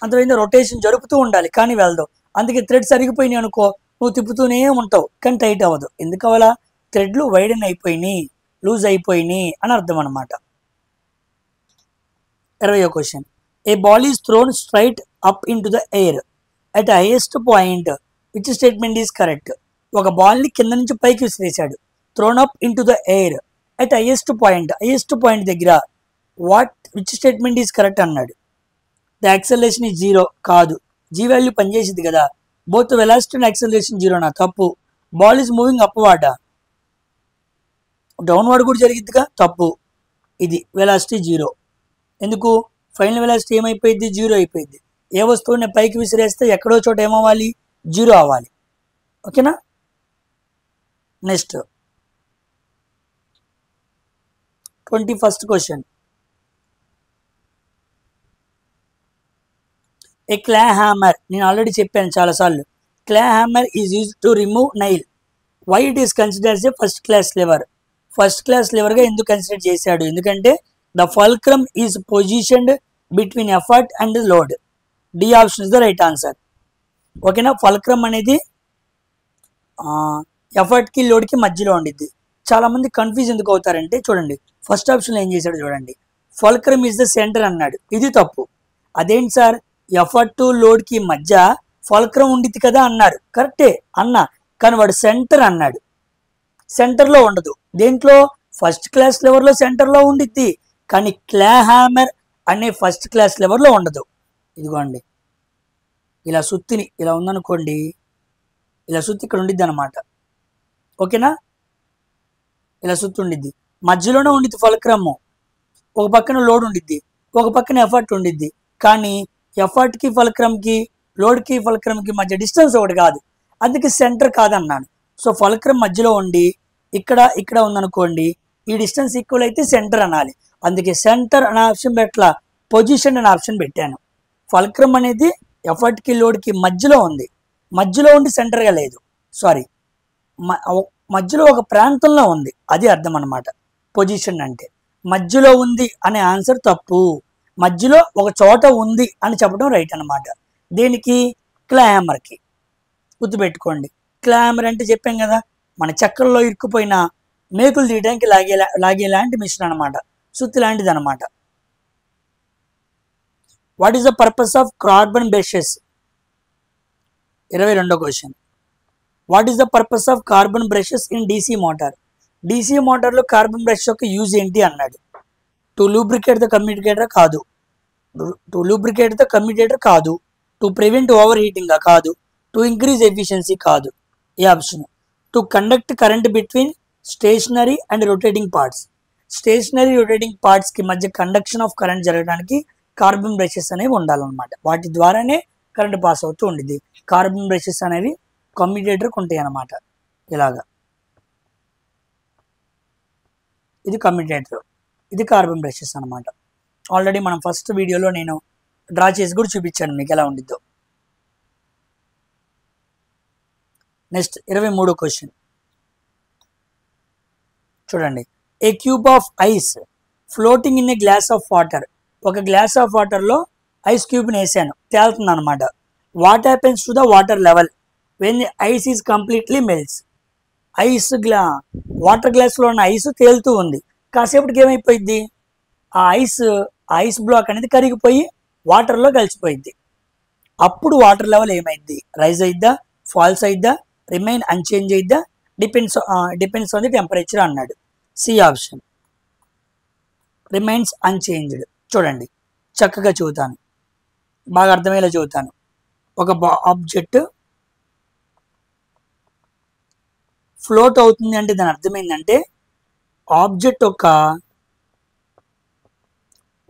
అంతమైంది రొటేషన్ జరుపుతూ ఉండాలి కానీ వెళ్దాం. అందుకే థ్రెడ్స్ అరిగిపోయినాయి అనుకో, నువ్వు తిప్పుతూనే ఉంటావు కానీ టైట్ అవ్వదు. ఎందుకు అవ్వాలా? థ్రెడ్లు వైడెన్ అయిపోయినాయి, లూజ్ అయిపోయినాయి అని అర్థం అనమాట. 20వ question, a ball is thrown straight up into the air at highest point which statement is correct. ఒక బాల్ని కింద నుంచి పైకి విసిరేశాడు, thrown up into the air at highest point దగ్గర విచ్ స్టేట్మెంట్ ఈజ్ కరెక్ట్ అన్నాడు. The acceleration is 0 కాదు, G value పనిచేసింది కదా. బోత్ వెలాసిటీ అండ్ యాక్సలరేషన్ 0 నా తప్పు. Ball is moving upward, downward కూడా జరిగిద్దిగా, తప్పు. ఇది వెలాసిటీ 0. ఎందుకు? ఫైనల్ వెలాసిటీ ఏమైపోయింది? 0 అయిపోయింది. ఏ వస్తువుని పైకి విసిరేస్తే ఎక్కడో చోట ఏమవ్వాలి? 0 అవ్వాలి. ఓకేనా? నెక్స్ట్ 21st క్వశ్చన్, ఏ క్లా హ్యామర్. నేను ఆల్రెడీ చెప్పాను చాలాసార్లు, claw hammer is use to remove nail. Why it is considers a first class లెవర్గా ఎందుకు కన్సిడర్ చేశాడు? ఎందుకంటే the fulcrum is positioned between effort and load. D option is the right answer. ఓకేనా? Fulcrum అనేది ఎఫర్ట్కి లోడ్కి మధ్యలో ఉండిద్ది. చాలామంది కన్ఫ్యూజ్ ఎందుకు అవుతారంటే చూడండి, ఫస్ట్ ఆప్షన్లో ఏం చేశాడు చూడండి, ఫల్క్రమ్ ఈజ్ ద సెంటర్ అన్నాడు. ఇది తప్పు. అదేంటి సార్, ఎఫర్ట్ లోడ్కి మధ్య ఫల్క్రమ్ ఉండిద్ది కదా అన్నాడు. కరెక్టే అన్నా, కానీ వాడు సెంటర్ అన్నాడు. సెంటర్లో ఉండదు. దేంట్లో? ఫస్ట్ క్లాస్ లెవర్లో సెంటర్లో ఉండిద్ది, కానీ క్లా హ్యామర్ అనే ఫస్ట్ క్లాస్ లెవర్లో ఉండదు. ఇదిగోండి, ఇలా సుత్తిని ఇలా ఉందనుకోండి, ఇలా సుత్తి ఇక్కడ ఉండిద్ది అనమాట. ఓకేనా? ఇలా సుత్తి ఉండిద్ది, మధ్యలోనే ఉండిద్ది ఫల్క్రమ్. ఒక పక్కన లోడ్ ఉండిద్ది, ఒక పక్కన ఎఫర్ట్ ఉండిద్ది. కానీ ఎఫర్ట్కి ఫల్క్రమ్కి, లోడ్కి ఫల్క్రమ్కి మధ్య డిస్టెన్స్ ఒకటి కాదు, అందుకే సెంటర్ కాదన్నాను. సో ఫల్క్రమ్ మధ్యలో ఉండి ఇక్కడ ఉందనుకోండి, ఈ డిస్టెన్స్ ఈక్వల్ అయితే సెంటర్ అనాలి. అందుకే సెంటర్ అనే ఆప్షన్ పెట్టలా, పొజిషన్ అనే ఆప్షన్ పెట్టాను. ఫల్క్రమ్ అనేది ఎఫర్ట్కి లోడ్కి మధ్యలో ఉంది, మధ్యలో ఉండి సెంటర్గా లేదు. సారీ, మధ్యలో ఒక ప్రాంతంలో ఉంది, అది అర్థం అనమాట. పొజిషన్ అంటే మధ్యలో ఉంది అనే ఆన్సర్ తప్పు. మధ్యలో ఒక చోట ఉంది అని చెప్పడం రైట్ అనమాట. దేనికి? క్లా హ్యామర్కి. గుర్తుపెట్టుకోండి, క్లామర్ అంటే చెప్పాం కదా, మన చెక్కల్లో ఇరుక్కుపోయిన మేకులు తీయడానికి లాగేలాంటి మిషన్ అనమాట, సుత్తి లాంటిది అనమాట. What is the purpose of carbon brushes? 22వ question. What is the purpose of carbon brushes in DC motor? DC మోటార్లో కార్బన్ బ్రష్ యొక్క యూజ్ ఏంటి అన్నాడు. టు లూబ్రికేట్ ద కమ్యూనికేటర్ కాదు, టు లూబ్రికేట్ ద కమ్యూనికేటర్ కాదు, టు ప్రివెంట్ ఓవర్ హీటింగ్ కాదు, to increase efficiency కాదు. A option? To conduct current between stationary and rotating parts. Stationary rotating పార్ట్స్కి మధ్య కండక్షన్ ఆఫ్ కరెంట్ జరగడానికి carbon brushes అనేవి ఉండాలన్నమాట. వాటి ద్వారానే కరెంట్ పాస్ అవుతూ ఉండిద్ది. కార్బన్ బ్రషెస్ అనేవి కమ్యూనికేటర్కి ఉంటాయి అన్నమాట. ఇలాగా ఇది కమ్యూనికేటర్, ఇది కార్బన్ బ్రషెస్ అనమాట. ఆల్రెడీ మనం ఫస్ట్ వీడియోలో నేను డ్రా చేసి కూడా చూపించాను మీకు ఎలా ఉండిద్దో. నెక్స్ట్ 23వ క్వశ్చన్ చూడండి. A cube of ice floating in a glass of water. ఒక గ్లాస్ ఆఫ్ వాటర్లో ఐస్ క్యూబ్ని వేసాను, తేలుతుంది అనమాట. What happens to the water level when the ice is completely melts? Water గ్లాస్లో ఉన్న ఐస్ తేలుతూ ఉంది, కాసేపటికి ఏమైపోయింది, ఆ ఐస్ బ్లాక్ అనేది కరిగిపోయి వాటర్లో కలిసిపోయింది. అప్పుడు వాటర్ లెవెల్ ఏమైంది? రైజ్ అయిద్దా, ఫాల్స్ అయిద్దా, రిమైన్ అన్చేంజ్ అయిద్దా, డిపెండ్స్ ఆన్ ది టెంపరేచర్ అన్నాడు. C option, remains unchanged. చూడండి చక్కగా చదువుతాను, బాగా అర్థమయ్యేలా చదువుతాను. ఒక ఆబ్జెక్ట్ ఫ్లోట్ అవుతుంది అంటే దాని అర్థమైందంటే ఆబ్జెక్ట్ యొక్క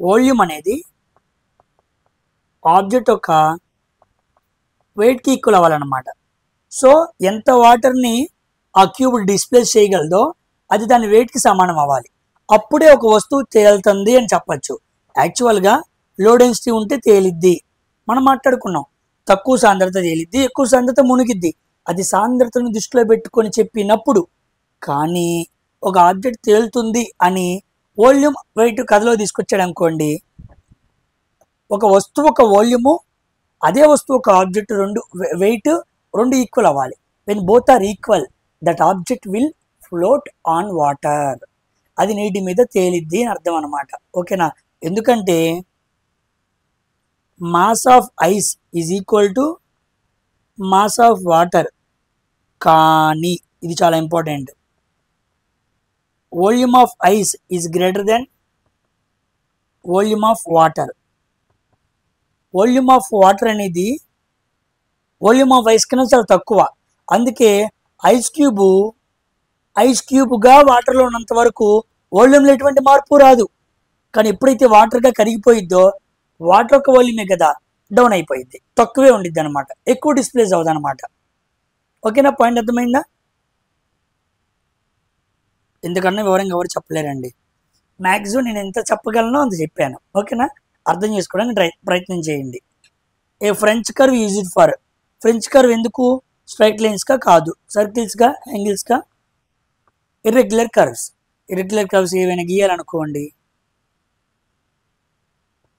వాల్యూమ్ అనేది ఆబ్జెక్ట్ యొక్క వెయిట్కి ఈక్వల్ అవ్వాలన్నమాట. సో ఎంత వాటర్ని ఆ క్యూబ్ డిస్ప్లేస్ చేయగలదో అది దాని వెయిట్కి సమానం అవ్వాలి. అప్పుడే ఒక వస్తువు తేలుతుంది అని చెప్పచ్చు. యాక్చువల్గా లో డెన్సిటీ ఉంటే తేలిద్ది, మనం మాట్లాడుకున్నాం. తక్కువ సాంద్రత తేలిద్ది, ఎక్కువ సాంద్రత మునిగిద్ది. అది సాంద్రతను దృష్టిలో పెట్టుకొని చెప్పినప్పుడు. కానీ ఒక ఆబ్జెక్ట్ తేలుతుంది అని వాల్యూమ్ వెయిట్ కథలో తీసుకొచ్చాడు అనుకోండి, ఒక వస్తువు ఒక వాల్యూము, అదే వస్తువు ఒక ఆబ్జెక్ట్ వెయిట్ రెండు ఈక్వల్ అవ్వాలి. When both are equal that object will float on water. అది నీటి మీద తేలిద్ది అని అర్థం అనమాట. ఓకేనా? ఎందుకంటే mass of ice is equal to mass of water. కానీ ఇది చాలా important, volume of ice is greater than volume of water. Volume of water అనేది వాల్యూమ్ ఆఫ్ ఐస్ కన్నా చాలా తక్కువ. అందుకే ఐస్ క్యూబ్గా వాటర్లో ఉన్నంత వరకు వాల్యూమ్లో ఎటువంటి మార్పు రాదు. కానీ ఎప్పుడైతే వాటర్గా కరిగిపోయిద్దో వాటర్ యొక్క వాల్యూమే కదా డౌన్ అయిపోయింది, తక్కువే ఉండిద్ది అనమాట, ఎక్కువ డిస్ప్లేస్ అవుతుంది అనమాట. ఓకేనా? పాయింట్ అర్థమైందా? ఎందుకన్నా వివరంగా ఎవరు చెప్పలేరండి. మ్యాక్సిమం నేను ఎంత చెప్పగలనో అంత చెప్పాను. ఓకేనా? అర్థం చేసుకోవడానికి ప్రయత్నం చేయండి. A French curve used for. French curve ఎందుకు? స్ట్రైట్ లైన్స్గా కాదు, సర్కిల్స్గా, యాంగిల్స్గా, ఇర్రెగ్యులర్ కర్వ్స్ ఏవైనా గీయాలనుకోండి,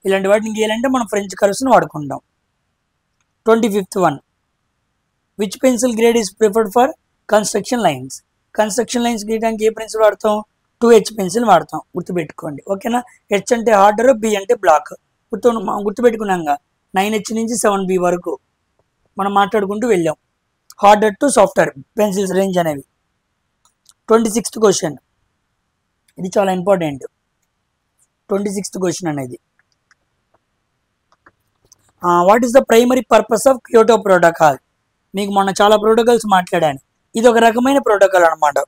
ఇలాంటి వాటిని గీయాలంటే మనం ఫ్రెంచ్ కర్వ్స్ని వాడుకుంటాం. 25th one. Which pencil grade is preferred for construction lines. Construction lines గీయడానికి ఏ పెన్సిల్ వాడతాం? 2H పెన్సిల్ వాడతాం, గుర్తుపెట్టుకోండి. ఓకేనా? H అంటే హార్డర్, B అంటే బ్లాక్. గుర్తుపెట్టుకున్నాక 9H నుంచి 7B వరకు మనం మాట్లాడుకుంటూ వెళ్ళాం. Harder to software pencils range అనేవి. 26th క్వశ్చన్, ఇది చాలా ఇంపార్టెంట్. 26th క్వశ్చన్ అనేది what is the primary purpose of Kyoto protocol. మీకు మొన్న చాలా ప్రోటోకాల్స్ మాట్లాడాను, ఇది ఒక రకమైన ప్రోటోకాల్ అనమాట.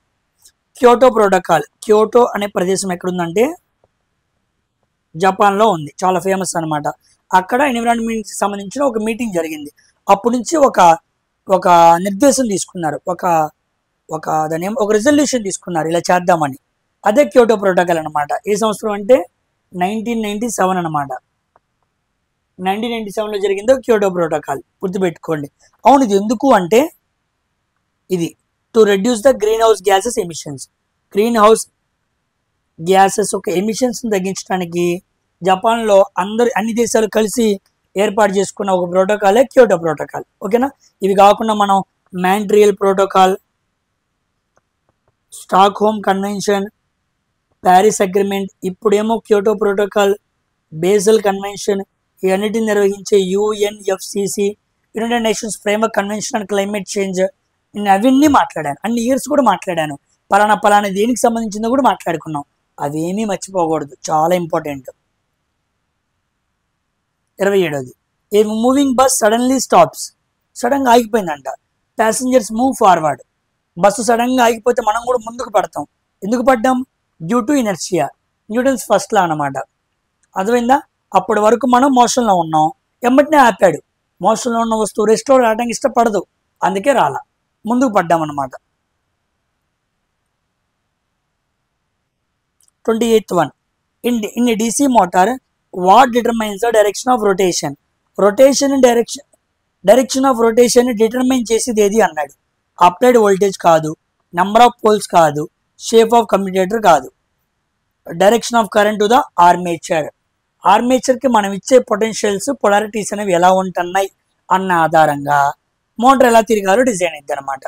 Kyoto protocol. క్యోటో అనే ప్రదేశం ఎక్కడుందంటే జపాన్లో ఉంది, చాలా ఫేమస్ అనమాట. అక్కడ ఎన్విరాన్మెంట్కి సంబంధించిన ఒక మీటింగ్ జరిగింది. అప్పటి నుంచి ఒక నిర్దేశం తీసుకున్నారు, ఒక రిజల్యూషన్ తీసుకున్నారు ఇలా చేద్దామని. అదే క్యోటో ప్రోటోకాల్ అనమాట. ఏ సంవత్సరం అంటే 1997 అనమాట. 1997లో జరిగిందో క్యోటో ప్రోటోకాల్, గుర్తుపెట్టుకోండి. అవును, ఇది ఎందుకు అంటే ఇది to reduce the green house gases emissions. Green house gases ఒక ఎమిషన్స్ని తగ్గించడానికి జపాన్లో అన్ని దేశాలు కలిసి ఏర్పాటు చేసుకున్న ఒక ప్రోటోకాలే క్యోటో ప్రోటోకాల్. ఓకేనా? ఇవి కాకుండా మనం Montreal protocol, Stockholm convention, Paris agreement, ఇప్పుడేమో క్యోటో ప్రోటోకాల్, బేజల్ కన్వెన్షన్, ఇవన్నిటిని నిర్వహించే UNFCCC, United nations framework convention and climate change. నేను అవన్నీ మాట్లాడాను, అన్ని ఇయర్స్ కూడా మాట్లాడాను, పలానా దేనికి సంబంధించిందో కూడా మాట్లాడుకున్నాం. అవేమీ మర్చిపోకూడదు, చాలా ఇంపార్టెంట్. 27ది, a moving bus suddenly stops, సడన్గా ఆగిపోయిందంట. ప్యాసింజర్స్ మూవ్ ఫార్వర్డ్, బస్సు సడన్గా ఆగిపోతే మనం కూడా ముందుకు పడతాం. ఎందుకు పడ్డాం? Due to inertia, Newton's first law అనమాట. అర్థమైందా? అప్పటి వరకు మనం మోషన్లో ఉన్నాం, వెంబటినే ఆపాడు. మోషన్లో ఉన్న వస్తువు రెస్ట్లో రావడానికి ఇష్టపడదు, అందుకే రాలా, ముందుకు పడ్డామన్నమాట. 28th one, in a DC motor, what determines the direction of rotation? Direction of rotation determine చేసేది ఏది అన్నాడు. అప్లైడ్ వోల్టేజ్ కాదు, నెంబర్ ఆఫ్ పోల్స్ కాదు, షేప్ ఆఫ్ కమ్యూటేటర్ కాదు. Direction of current to the armature. ఆర్మేచర్కి మనం ఇచ్చే పొటెన్షియల్స్, పొలారిటీస్ అనేవి ఎలా ఉంటున్నాయి అన్న ఆధారంగా మోటార్ ఎలా తిరగాలో డిజైన్ ఇద్ది అనమాట.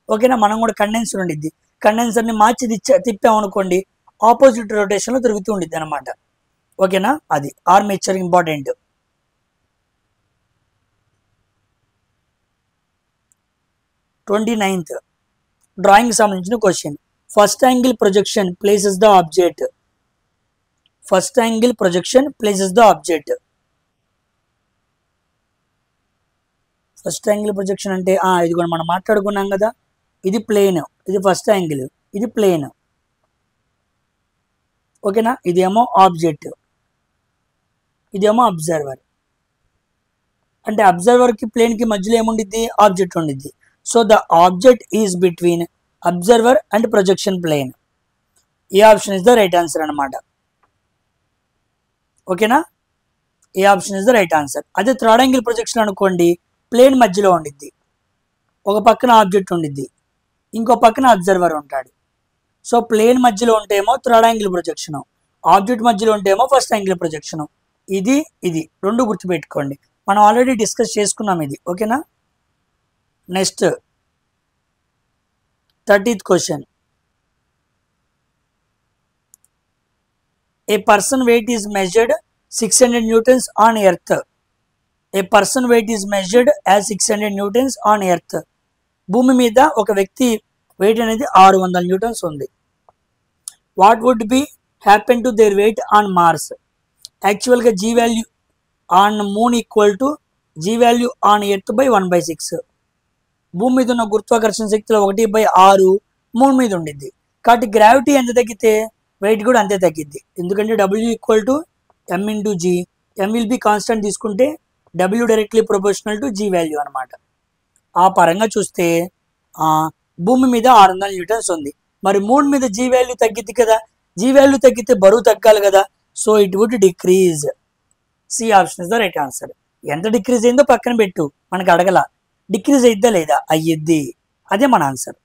ఓకేనా? మనం కూడా కండెన్సర్ ఉండిద్ది, కండెన్సర్ని మార్చి తిప్పామనుకోండి ఆపోజిట్ రొటేషన్లో తిరుగుతూ ఉండిద్ది అనమాట. ఓకేనా? అది ఆర్మేచర్ ఇంపార్టెంట్. 29th, డ్రాయింగ్ సంబంధించిన question. First angle projection places the object. First angle projection places the object. First angle projection అంటే ఇది కూడా మనం మాట్లాడుకున్నాం కదా. ఇది ప్లేన్, ఇది ఫస్ట్ యాంగిల్, ఇది ప్లేన్. ఓకేనా? ఇదేమో ఆబ్జెక్ట్, ఇదేమో అబ్జర్వర్. అంటే అబ్జర్వర్కి ప్లేన్కి మధ్యలో ఏముండిద్ది? ఆబ్జెక్ట్ ఉండిద్ది. So the object is between observer and projection plane. A option is the right answer అనమాట. ఓకేనా? A option is the right answer. అదే థర్డ్ యాంగిల్ ప్రొజెక్షన్ అనుకోండి, ప్లేన్ మధ్యలో ఉండిద్ది, ఒక పక్కన ఆబ్జెక్ట్ ఉండిద్ది, ఇంకో పక్కన అబ్జర్వర్ ఉంటాడు. సో ప్లేన్ మధ్యలో ఉంటేమో థర్డ్ యాంగిల్ ప్రొజెక్షన్, ఆబ్జెక్ట్ మధ్యలో ఉంటేమో ఫస్ట్ యాంగిల్ ప్రొజెక్షన్. ఇది రెండు గుర్తుపెట్టుకోండి, మనం ఆల్రెడీ డిస్కస్ చేసుకున్నాం ఇది. ఓకేనా? Next 30th question. A person weight is measured 600 newtons on earth. A person weight is measured as 600 newtons on earth. భూమి మీద ఒక వ్యక్తి వెయిట్ అనేది 600 న్యూటన్స్ ఉంది. What would be happen to their weight on Mars. యాక్చువల్గా g value on moon equal to g value on earth by 1/6. భూమి మీద ఉన్న గురుత్వాకర్షణ శక్తిలో 1/6 మూన్ మీద ఉండిద్ది. కాబట్టి గ్రావిటీ ఎంత తగ్గితే వెయిట్ కూడా అంతే తగ్గిద్ది. ఎందుకంటే W equal to M into G. M will be constant తీసుకుంటే W directly proportional to G value అనమాట. ఆ పరంగా చూస్తే భూమి మీద 600 న్యూటన్స్ ఉంది, మరి మూన్ మీద G వాల్యూ తగ్గిద్ది కదా. G వాల్యూ తగ్గితే బరువు తగ్గాలి కదా. So it would decrease. C option is the right answer. ఎంత డిక్రీజ్ అయిందో పక్కన పెట్టు, మనకు అడగల. డిక్రీజ్ అయిద్దా లేదా? అయ్యిద్ది. అదే మన answer.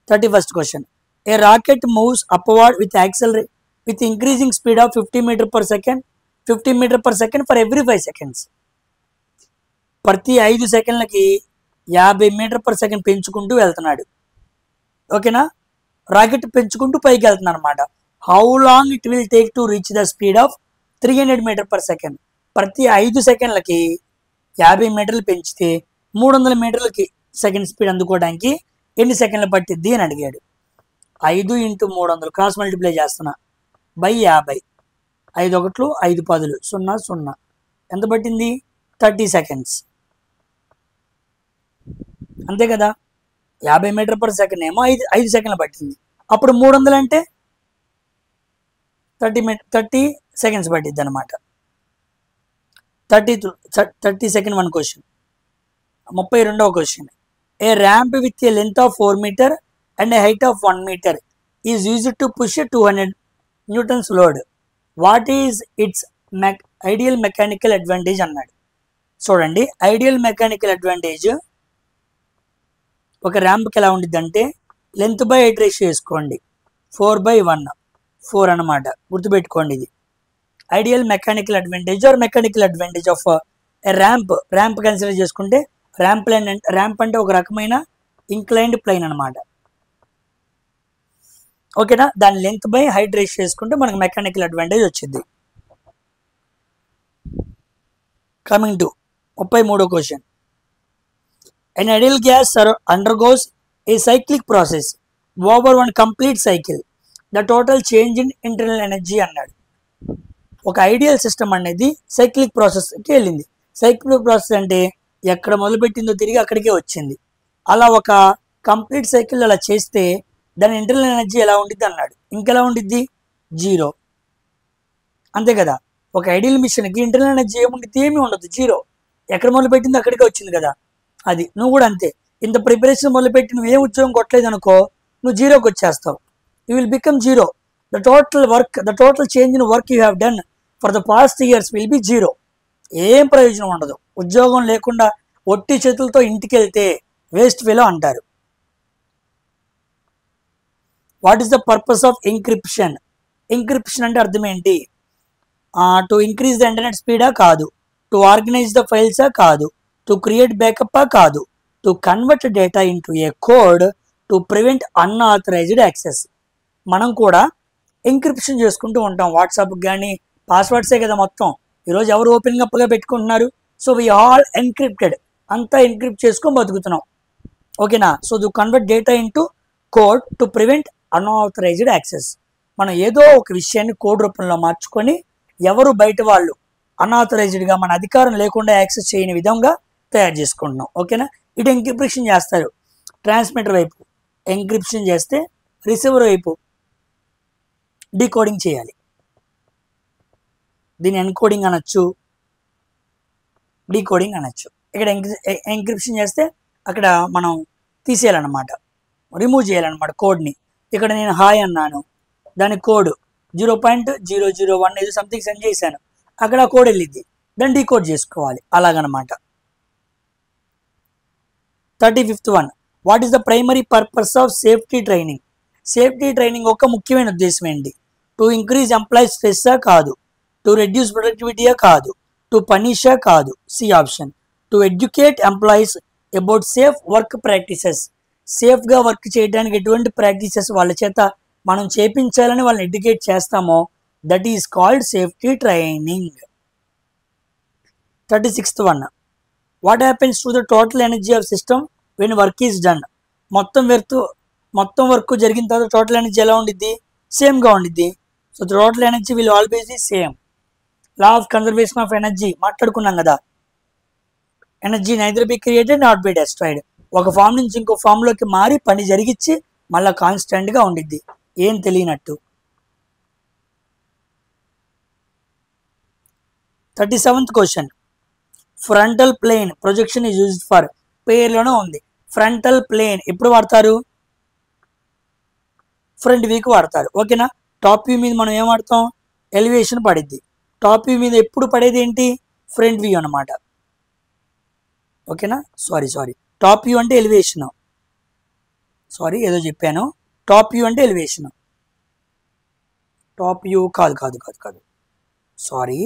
31st question. A rocket moves upward with increasing speed of 50 meter per second for every 5 seconds. ప్రతి 5 సెకండ్లకి 50 మీటర్ పర్ సెకండ్ పెంచుకుంటూ వెళ్తున్నాడు. ఓకేనా? రాకెట్ పెంచుకుంటూ పైకి వెళ్తున్నాడు అనమాట. How long it will take to reach the speed of 300 meter per second. ప్రతి 5 సెకండ్లకి 50 మీటర్లు పెంచితే 300 మీటర్లకి సెకండ్ స్పీడ్ అందుకోవడానికి ఎన్ని సెకండ్లు పట్టిద్ది అని అడిగాడు. 5 × 300 క్రాస్ మల్టిప్లై చేస్తున్నా బై 50. 5 ఒకట్లు 5 పదులు 0 0. ఎంత పట్టింది? 30 seconds. అంతే కదా. 50 మీటర్ పర్ సెకండ్ ఏమో 5 సెకండ్లు పట్టింది. అప్పుడు 300 అంటే 30 seconds పట్టిద్ది అనమాట. 32nd one question. 32వ question. A ramp with a length of 4 meter and a height of 1 meter is used to push 200 newtons load. What is its ideal mechanical advantage అన్నాడు. చూడండి, ఐడియల్ మెకానికల్ అడ్వాంటేజ్ ఒక ర్యాంప్కి ఎలా ఉండిద్ది అంటే length by height ratio వేసుకోండి, 4/1 4 అనమాట. గుర్తుపెట్టుకోండి, ఇది ideal mechanical advantage or mechanical advantage of ramp consider చేసుకుంటే ర్యాంప్ అంటే ఒక రకమైన ఇంక్లైన్డ్ ప్లైన్ అనమాట. ఓకేనా, దాని లెంత్ బై హైట్ రేష్ చేసుకుంటే మనకు మెకానికల్ అడ్వాంటేజ్ వచ్చింది. కమింగ్ టు 33వ question. An ideal gas undergoes a cyclic process over one complete cycle. The total change in internal energy అన్నాడు. ఒక ఐడియల్ సిస్టమ్ అనేది సైక్లిక్ ప్రాసెస్కి వెళ్ళింది. సైక్లిక్ ప్రాసెస్ అంటే ఎక్కడ మొదలుపెట్టిందో తిరిగి అక్కడికే వచ్చింది. అలా ఒక కంప్లీట్ సైకిల్ అలా చేస్తే దాని ఇంటర్నల్ ఎనర్జీ ఎలా ఉండిద్ది అన్నాడు. ఇంకెలా ఉండిద్ది? 0. అంతే కదా. ఒక ఐడియల్ మిషన్కి ఇంటర్నల్ ఎనర్జీ ఏముండిద్ది? ఏమీ ఉండదు, 0. ఎక్కడ మొదలుపెట్టిందో అక్కడికే వచ్చింది కదా. అది నువ్వు కూడా అంతే. ఇంత ప్రిపరేషన్ మొదలుపెట్టి నువ్వు ఏం ఉద్యోగం కొట్టలేదు అనుకో, నువ్వు 0కి వచ్చేస్తావు. You will become 0. The total change in work you have done for the past years will be 0. ఏం ప్రయోజనం ఉండదు. ఉద్యోగం లేకుండా ఒట్టి చేతులతో ఇంటికి వెళ్తే వేస్ట్ ఫెలో అంటారు. What is the purpose of encryption? Encryption అంటే అర్థం ఏంటి? టు ఇంక్రీజ్ ద ఇంటర్నెట్ స్పీడా? కాదు. టు ఆర్గనైజ్ ద ఫైల్సా? కాదు. టు క్రియేట్ బ్యాకప్పా? కాదు. To convert data into a code to prevent unauthorised access. మనం కూడా ఎంక్రిప్షన్ చేసుకుంటూ ఉంటాం. వాట్సాప్కి కానీ పాస్వర్డ్సే కదా మొత్తం. ఈరోజు ఎవరు ఓపెన్గా అప్పగా పెట్టుకుంటున్నారు? సో వీ ఆల్ ఎన్క్రిప్టెడ్, అంతా ఎన్క్రిప్ట్ చేసుకొని బతుకుతున్నాం. ఓకేనా. So to convert data into code to prevent unauthorised access. మనం ఏదో ఒక విషయాన్ని కోడ్ రూపంలో మార్చుకొని ఎవరు బయట వాళ్ళు అన్ఆథరైజ్డ్గా మన అధికారం లేకుండా యాక్సెస్ చేయని విధంగా తయారు చేసుకుంటున్నాం. ఓకేనా. ఇటు ఎంక్రిప్షన్ చేస్తారు ట్రాన్స్మిటర్ వైపు, ఎంక్రిప్షన్ చేస్తే రిసీవర్ వైపు డీకోడింగ్ చేయాలి. దీన్ని ఎన్కోడింగ్ అనొచ్చు, డీకోడింగ్ అనొచ్చు. ఇక్కడ ఎంక్రిప్షన్ చేస్తే అక్కడ మనం తీసేయాలన్నమాట, రిమూవ్ చేయాలన్నమాట కోడ్ని. ఇక్కడ నేను హాయ్ అన్నాను, దాని కోడ్ 0.001 ఏదో సంథింగ్ సెండ్ చేశాను, అక్కడ కోడ్ వెళ్ళిద్ది, దాన్ని డీకోడ్ చేసుకోవాలి. అలాగనమాట. 35th one. What is the primary purpose of safety training? Safety training ఒక ముఖ్యమైన ఉద్దేశం ఏంటి? టు ఇంక్రీజ్ ఎంప్లాయీస్ స్ట్రెస్సా? కాదు. టు రెడ్యూస్ ప్రొడక్టివిటీయా? కాదు. టు పనిషా? కాదు. C option. To educate employees about safe work practices. సేఫ్గా వర్క్ చేయడానికి ఎటువంటి ప్రాక్టీసెస్ వాళ్ళ చేత మనం చేపించాలని వాళ్ళని ఎడ్యుకేట్ చేస్తామో that is called safety training. 36th one. What happens to the total energy of system when work is done? మొత్తం work జరిగిన తర్వాత టోటల్ ఎనర్జీ ఎలా ఉండిద్ది? సేమ్గా ఉండిద్ది. So total energy will always be same. Law of conservation of energy మాట్లాడుకున్నాం కదా. Energy neither be created not be destroyed. ఒక form నుంచి ఇంకో ఫామ్లోకి మారి పని జరిగించి మళ్ళీ కాన్స్టెంట్గా ఉండిద్ది, ఏం తెలియనట్టు. 37th question. Frontal plane projection is used for. పేర్లోనే ఉంది. ఫ్రంటల్ ప్లేన్ ఎప్పుడు వాడతారు? ఫ్రంట్ వ్యూకి వాడతారు. ఓకేనా. టాప్ వ్యూ మీద మనం ఏం వాడతాం? ఎలివేషన్ పడిద్ది. టాప్ వ్యూ మీద ఎప్పుడు పడేది ఏంటి? ఫ్రంట్ వ్యూ అనమాట. ఓకేనా. సారీ టాప్ వ్యూ అంటే ఎలివేషన్. ఏదో చెప్పాను. టాప్ వ్యూ అంటే ఎలివేషన్. టాప్ వ్యూ కాదు. Sorry,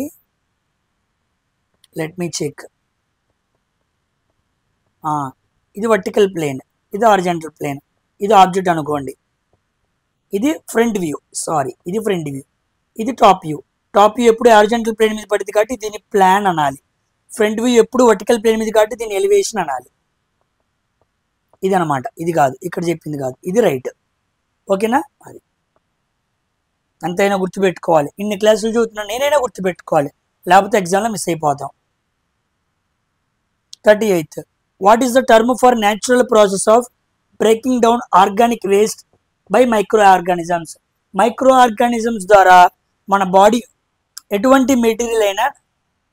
let me check. ఇది వర్టికల్ ప్లేన్, ఇది హారిజాంటల్ ప్లేన్, ఇది ఆబ్జెక్ట్ అనుకోండి. ఇది ఫ్రంట్ వ్యూ. ఇది ఫ్రంట్ వ్యూ. ఇది టాప్ వ్యూ. టాప్ వ్యూ ఎప్పుడు హారిజాంటల్ ప్లేన్ మీద పడింది కాబట్టి దీన్ని ప్లాన్ అనాలి. ఫ్రంట్ వ్యూ ఎప్పుడు వర్టికల్ ప్లేన్ మీద కాబట్టి దీన్ని ఎలివేషన్ అనాలి. ఇది అనమాట. ఇది కాదు, ఇక్కడ చెప్పింది కాదు, ఇది రైట్. ఓకేనా. అది అంతైనా గుర్తుపెట్టుకోవాలి. ఇన్ని క్లాసులు చదువుతున్నా నేనైనా గుర్తుపెట్టుకోవాలి, లేకపోతే ఎగ్జామ్లో మిస్ అయిపోతాం. 38th. What is the term for natural process of breaking down organic waste by micro organisms? Micro organisms ద్వారా మన బాడీ ఎటువంటి మెటీరియల్ అయినా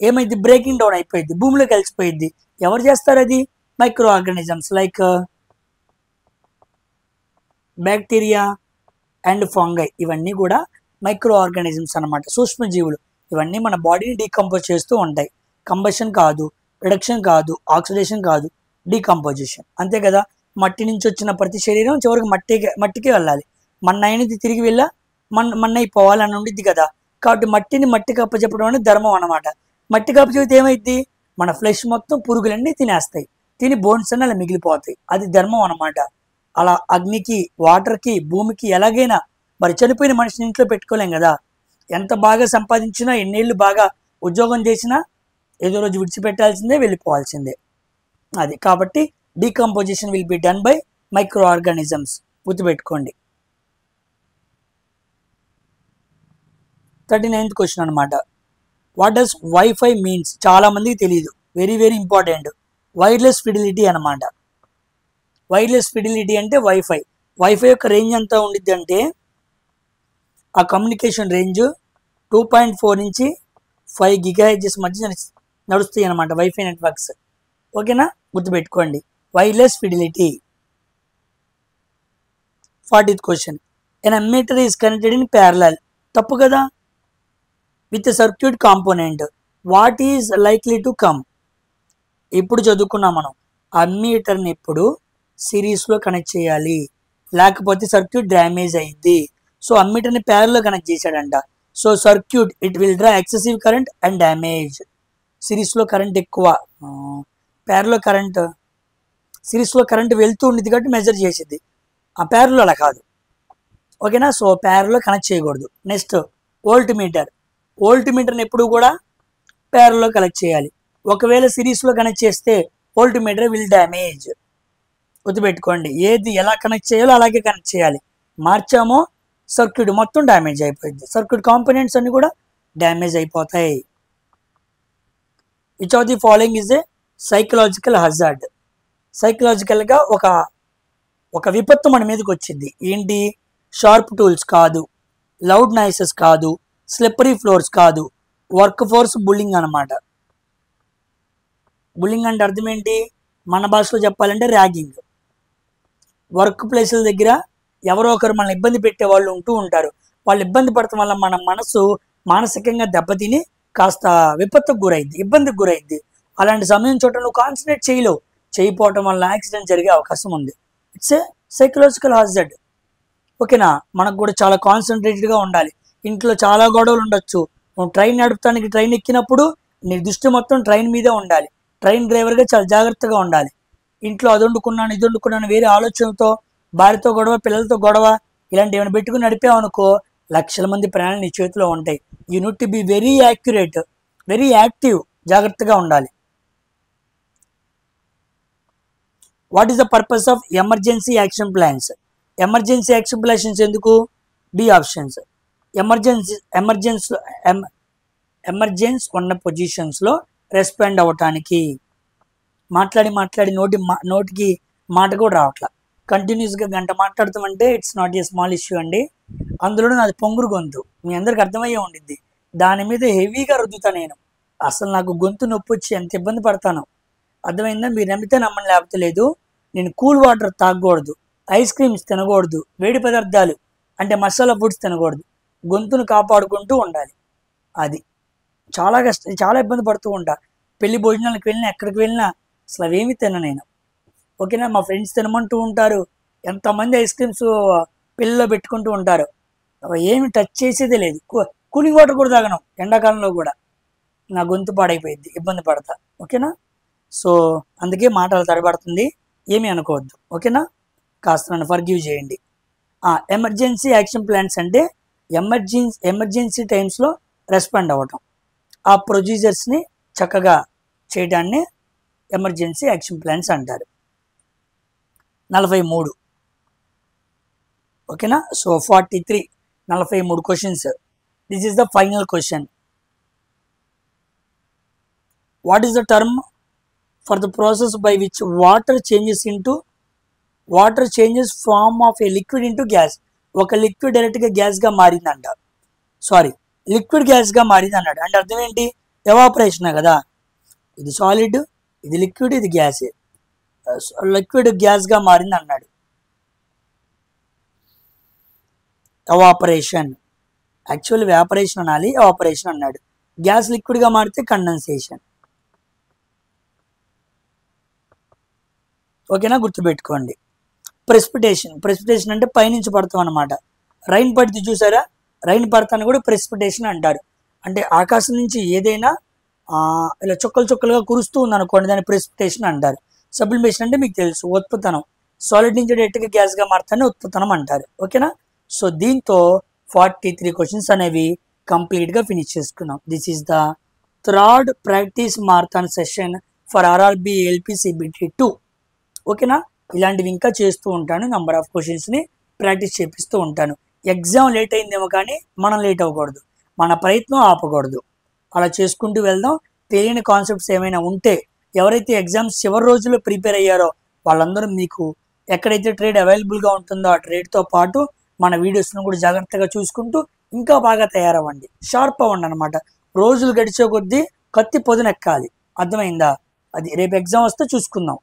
ఏమైంది? బ్రేకింగ్ డౌన్ అయిపోయింది, భూమిలో కలిసిపోయింది. ఎవరు చేస్తారు అది? Micro organisms like bacteria and fungi. ఇవన్నీ కూడా మైక్రో ఆర్గానిజమ్స్ అనమాట, సూక్ష్మజీవులు. ఇవన్నీ మన బాడీని డీకంపోజ్ చేస్తూ ఉంటాయి. కంబషన్ కాదు, రిడక్షన్ కాదు, ఆక్సిడేషన్ కాదు, డీకంపోజిషన్. అంతే కదా. మట్టి నుంచి వచ్చిన ప్రతి శరీరం చివరికి మట్టికే వెళ్ళాలి. మన్నైనది తిరిగి వెళ్ళా మన్నైపోవాలని ఉండిద్ది కదా. కాబట్టి మట్టిని మట్టికి అప్పచెప్పడం అనేది ధర్మం అనమాట. మట్టికి అప్పచెప్తే ఏమైద్ది? మన ఫ్లెష్ మొత్తం పురుగులన్నీ తినేస్తాయి, తిని బోన్స్ అన్నీ అలా మిగిలిపోతాయి. అది ధర్మం అన్నమాట. అలా అగ్నికి, వాటర్కి, భూమికి ఎలాగైనా మరి చనిపోయిన మనిషిని ఇంట్లో పెట్టుకోలేం కదా. ఎంత బాగా సంపాదించినా, ఎన్నేళ్ళు బాగా ఉద్యోగం చేసినా ఏదో రోజు విడిచిపెట్టాల్సిందే, వెళ్ళిపోవాల్సిందే. అది కాబట్టి decomposition will be done by micro organisms. గుర్తుపెట్టుకోండి. 39th క్వశ్చన్ అనమాట. What does wifi means? చాలా మందికి తెలియదు. Very very important. Wireless fidelity అనమాట. వైర్లెస్ ఫిడిలిటీ అంటే వైఫై. వైఫై యొక్క రేంజ్ ఎంత ఉండిద్ది అంటే, ఆ కమ్యూనికేషన్ రేంజ్ 2.4 నుంచి 5 GHz మధ్య నడుస్తాయి అనమాట వైఫై నెట్వర్క్స్. ఓకేనా, గుర్తుపెట్టుకోండి. Wireless fidelity. 40th question. An ammeter is connected in parallel. తప్పు కదా. With circuit component what is likely to come. ఇప్పుడు చదువుకున్నాం మనం. అమ్మీటర్ని ఇప్పుడు సిరీస్లో కనెక్ట్ చేయాలి, లేకపోతే సర్క్యూట్ డ్యామేజ్ అయింది. సో అమ్మీటర్ని ప్యారల్లో కనెక్ట్ చేశాడంట. So circuit it will draw excessive current and damage. సిరీస్లో కరెంట్ ఎక్కువ, ప్యారల్లో కరెంట్, సిరీస్లో కరెంట్ వెళ్తూ ఉండేది కాబట్టి మెజర్ చేసేది. ఆ ప్యారల్లో అలా కాదు. ఓకేనా, సో ప్యారల్లో కనెక్ట్ చేయకూడదు. Next volt meter. వోల్ట్ మీటర్ని ఎప్పుడు కూడా ప్యారల్లో కనెక్ట్ చేయాలి. ఒకవేళ సిరీస్లో కనెక్ట్ చేస్తే వోల్ట్ మీటర్ విల్ డ్యామేజ్. గుర్తుపెట్టుకోండి. ఏది ఎలా కనెక్ట్ చేయాలో అలాగే కనెక్ట్ చేయాలి. మార్చామో సర్క్యూట్ మొత్తం డ్యామేజ్ అయిపోయింది. సర్క్యూట్ కాంపోనెంట్స్ అన్ని కూడా డ్యామేజ్ అయిపోతాయి. Which of the following is a psychological hazard. సైకలాజికల్గా ఒక విపత్తు మన మీదకి వచ్చింది. ఏంటి? షార్ప్ టూల్స్ కాదు, లౌడ్ నాయిసెస్ కాదు, స్లిప్పరీ ఫ్లోర్స్ కాదు, వర్క్ ఫోర్స్ బుల్లింగ్ అనమాట. బుల్లింగ్ అంటే అర్థం ఏంటి? మన భాషలో చెప్పాలంటే ర్యాగింగ్. వర్క్ ప్లేసుల దగ్గర ఎవరో ఒకరు మనల్ని ఇబ్బంది పెట్టే వాళ్ళు ఉంటూ ఉంటారు. వాళ్ళు ఇబ్బంది పడటం వల్ల మన మనసు మానసికంగా దెబ్బతిని కాస్త విపత్తుకు గురైద్ది, ఇబ్బందికి గురైద్ది. అలాంటి సమయం చోట నువ్వు కాన్సన్ట్రేట్ చేయలేవు. చేయకపోవటం వల్ల యాక్సిడెంట్ జరిగే అవకాశం ఉంది. It's a psychological hazard. ఓకేనా, మనకు కూడా చాలా కాన్సన్ట్రేటెడ్గా ఉండాలి. ఇంట్లో చాలా గొడవలు ఉండొచ్చు. నువ్వు ట్రైన్ నడుపుతానికి ట్రైన్ ఎక్కినప్పుడు నీ దృష్టి మొత్తం ట్రైన్ మీదే ఉండాలి. ట్రైన్ డ్రైవర్గా చాలా జాగ్రత్తగా ఉండాలి. ఇంట్లో అది వండుకున్నాను, ఇది వండుకున్నాను, వేరే ఆలోచనతో, భార్యతో గొడవ, పిల్లలతో గొడవ, ఇలాంటి ఏమైనా పెట్టుకుని నడిపావనుకో లక్షల మంది ప్రాణాలు నీ చేతిలో ఉంటాయి. You need to be very accurate, very active, జాగ్రత్తగా ఉండాలి. What is the purpose of emergency action plans? Emergency action plans ఎందుకు? B options. ఎమర్జెన్సీ ఉన్న పొజిషన్స్లో రెస్పాండ్ అవ్వటానికి. మాట్లాడి నోటికి మాట కూడా రావట్లా. కంటిన్యూస్గా గంట మాట్లాడుతామంటే it's not a small issue అండి. అందులో నాది పొంగురు గొంతు, మీ అందరికి అర్థమయ్యే ఉండిద్ది. దాని మీద హెవీగా రుద్దుతా నేను. అసలు నాకు గొంతు నొప్పి వచ్చి ఎంత ఇబ్బంది పడతాను అర్థమైందా? మీరు నమ్మితే నమ్మని, లేకపోతే లేదు. నేను కూల్ వాటర్ తాగకూడదు, ఐస్ క్రీమ్స్ తినకూడదు, వేడి పదార్థాలు అంటే మసాలా ఫుడ్స్ తినకూడదు. గొంతును కాపాడుకుంటూ ఉండాలి. అది చాలా కష్టం, చాలా ఇబ్బంది పడుతూ ఉంటా. పెళ్లి భోజనాలకు వెళ్ళినా, ఎక్కడికి వెళ్ళినా అసలు అవేమి తిన నేను. ఓకేనా, మా ఫ్రెండ్స్ తినమంటూ ఉంటారు. ఎంతమంది ఐస్ క్రీమ్స్ పిల్లల్లో పెట్టుకుంటూ ఉంటారు. ఏమి టచ్ చేసేదే లేదు. కూలింగ్ వాటర్ కూడా తాగను ఎండాకాలంలో కూడా. నా గొంతు పాడైపోయింది, ఇబ్బంది పడతా. ఓకేనా, సో అందుకే మాటలు తడబడుతుంది, ఏమీ అనుకోవద్దు. ఓకేనా, కాస్త నన్ను ఫర్గివ్ చేయండి. ఎమర్జెన్సీ యాక్షన్ ప్లాన్స్ అంటే ఎమర్జెన్సీ టైమ్స్లో రెస్పాండ్ అవ్వటం, ఆ ప్రొసీజర్స్ని చక్కగా చేయడాన్ని ఎమర్జెన్సీ యాక్షన్ ప్లాన్స్ అంటారు. 43. ఓకేనా, so 43, 43 questions. This is the final question. What is the term for the process by which water changes form of a liquid into gas? ఒక liquid డైరెక్ట్గా గ్యాస్గా మారిందంట. లిక్విడ్ గ్యాస్గా మారింది అన్నాడు. అంటే అర్థం ఏంటి? ఎవాపరేషనే కదా. ఇది సాలిడ్, ఇది లిక్విడ్, ఇది గ్యాస్. లిక్విడ్ గ్యాస్గా మారింది అన్నాడు. ఎవాపరేషన్, యాక్చువల్ వ్యాపరేషన్ అనాలి, ఎవాపరేషన్ అన్నాడు. గ్యాస్ లిక్విడ్గా మారితే కండెన్సేషన్. ఓకేనా, గుర్తుపెట్టుకోండి. ప్రెసిపిటేషన్ అంటే పైనుంచి పడతాం అనమాట. రైన్ పడితే చూసారా, రైన్ పడతాను కూడా ప్రెసిపిటేషన్ అంటారు. అంటే ఆకాశం నుంచి ఏదైనా ఇలా చుక్కలు చుక్కలుగా కురుస్తూ ఉందనుకోండి, దాన్ని ప్రెసిపిటేషన్ అంటారు. సబ్లిమేషన్ అంటే మీకు తెలుసు, ఉత్పతనం. సాలిడ్ నుంచి డైరెక్ట్గా గ్యాస్గా మారుతానే ఉత్పతనం అంటారు. ఓకేనా? సో దీంతో 43 క్వశ్చన్స్ అనేవి కంప్లీట్గా ఫినిష్ చేసుకున్నాం. This is the third practice marathon session for RRB ALP CBT 2. ఓకేనా? ఇలాంటివి ఇంకా చేస్తూ ఉంటాను. నెంబర్ ఆఫ్ క్వశ్చన్స్ని ప్రాక్టీస్ చేపిస్తూ ఉంటాను. ఎగ్జామ్ లేట్ అయిందేమో కానీ మనం లేట్ అవ్వకూడదు, మన ప్రయత్నం ఆపకూడదు. అలా చేసుకుంటూ వెళ్దాం. తెలియని కాన్సెప్ట్స్ ఏమైనా ఉంటే, ఎవరైతే ఎగ్జామ్స్ చివరి రోజుల్లో ప్రిపేర్ అయ్యారో వాళ్ళందరూ మీకు ఎక్కడైతే ట్రేడ్ అవైలబుల్గా ఉంటుందో ఆ ట్రేడ్తో పాటు మన వీడియోస్ను కూడా జాగ్రత్తగా చూసుకుంటూ ఇంకా బాగా తయారవ్వండి, షార్ప్ అవ్వండి అనమాట. రోజులు గడిచే కొద్దీ కత్తి పొదునెక్కాలి. అర్థమైందా? అది రేపు ఎగ్జామ్ వస్తే చూసుకుందాం.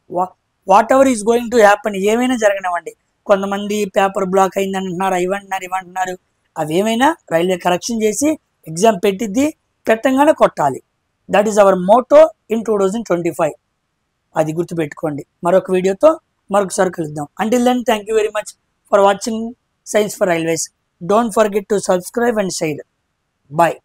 What ever is going to happen, ఏమైనా జరగనివ్వండి. కొంతమంది పేపర్ బ్లాక్ అయిందని అంటున్నారు, ఇవంటున్నారు. అవి ఏమైనా రైల్వే కరెక్షన్ చేసి ఎగ్జామ్ పెట్టిద్ది, పెట్టంగానే కొట్టాలి. That is our motto in 2025. అది గుర్తుపెట్టుకోండి. మరొక వీడియోతో మరొకసారి కలుద్దాం. Until then, thank you very much for watching science for railways. Don't forget to subscribe and share. Bye.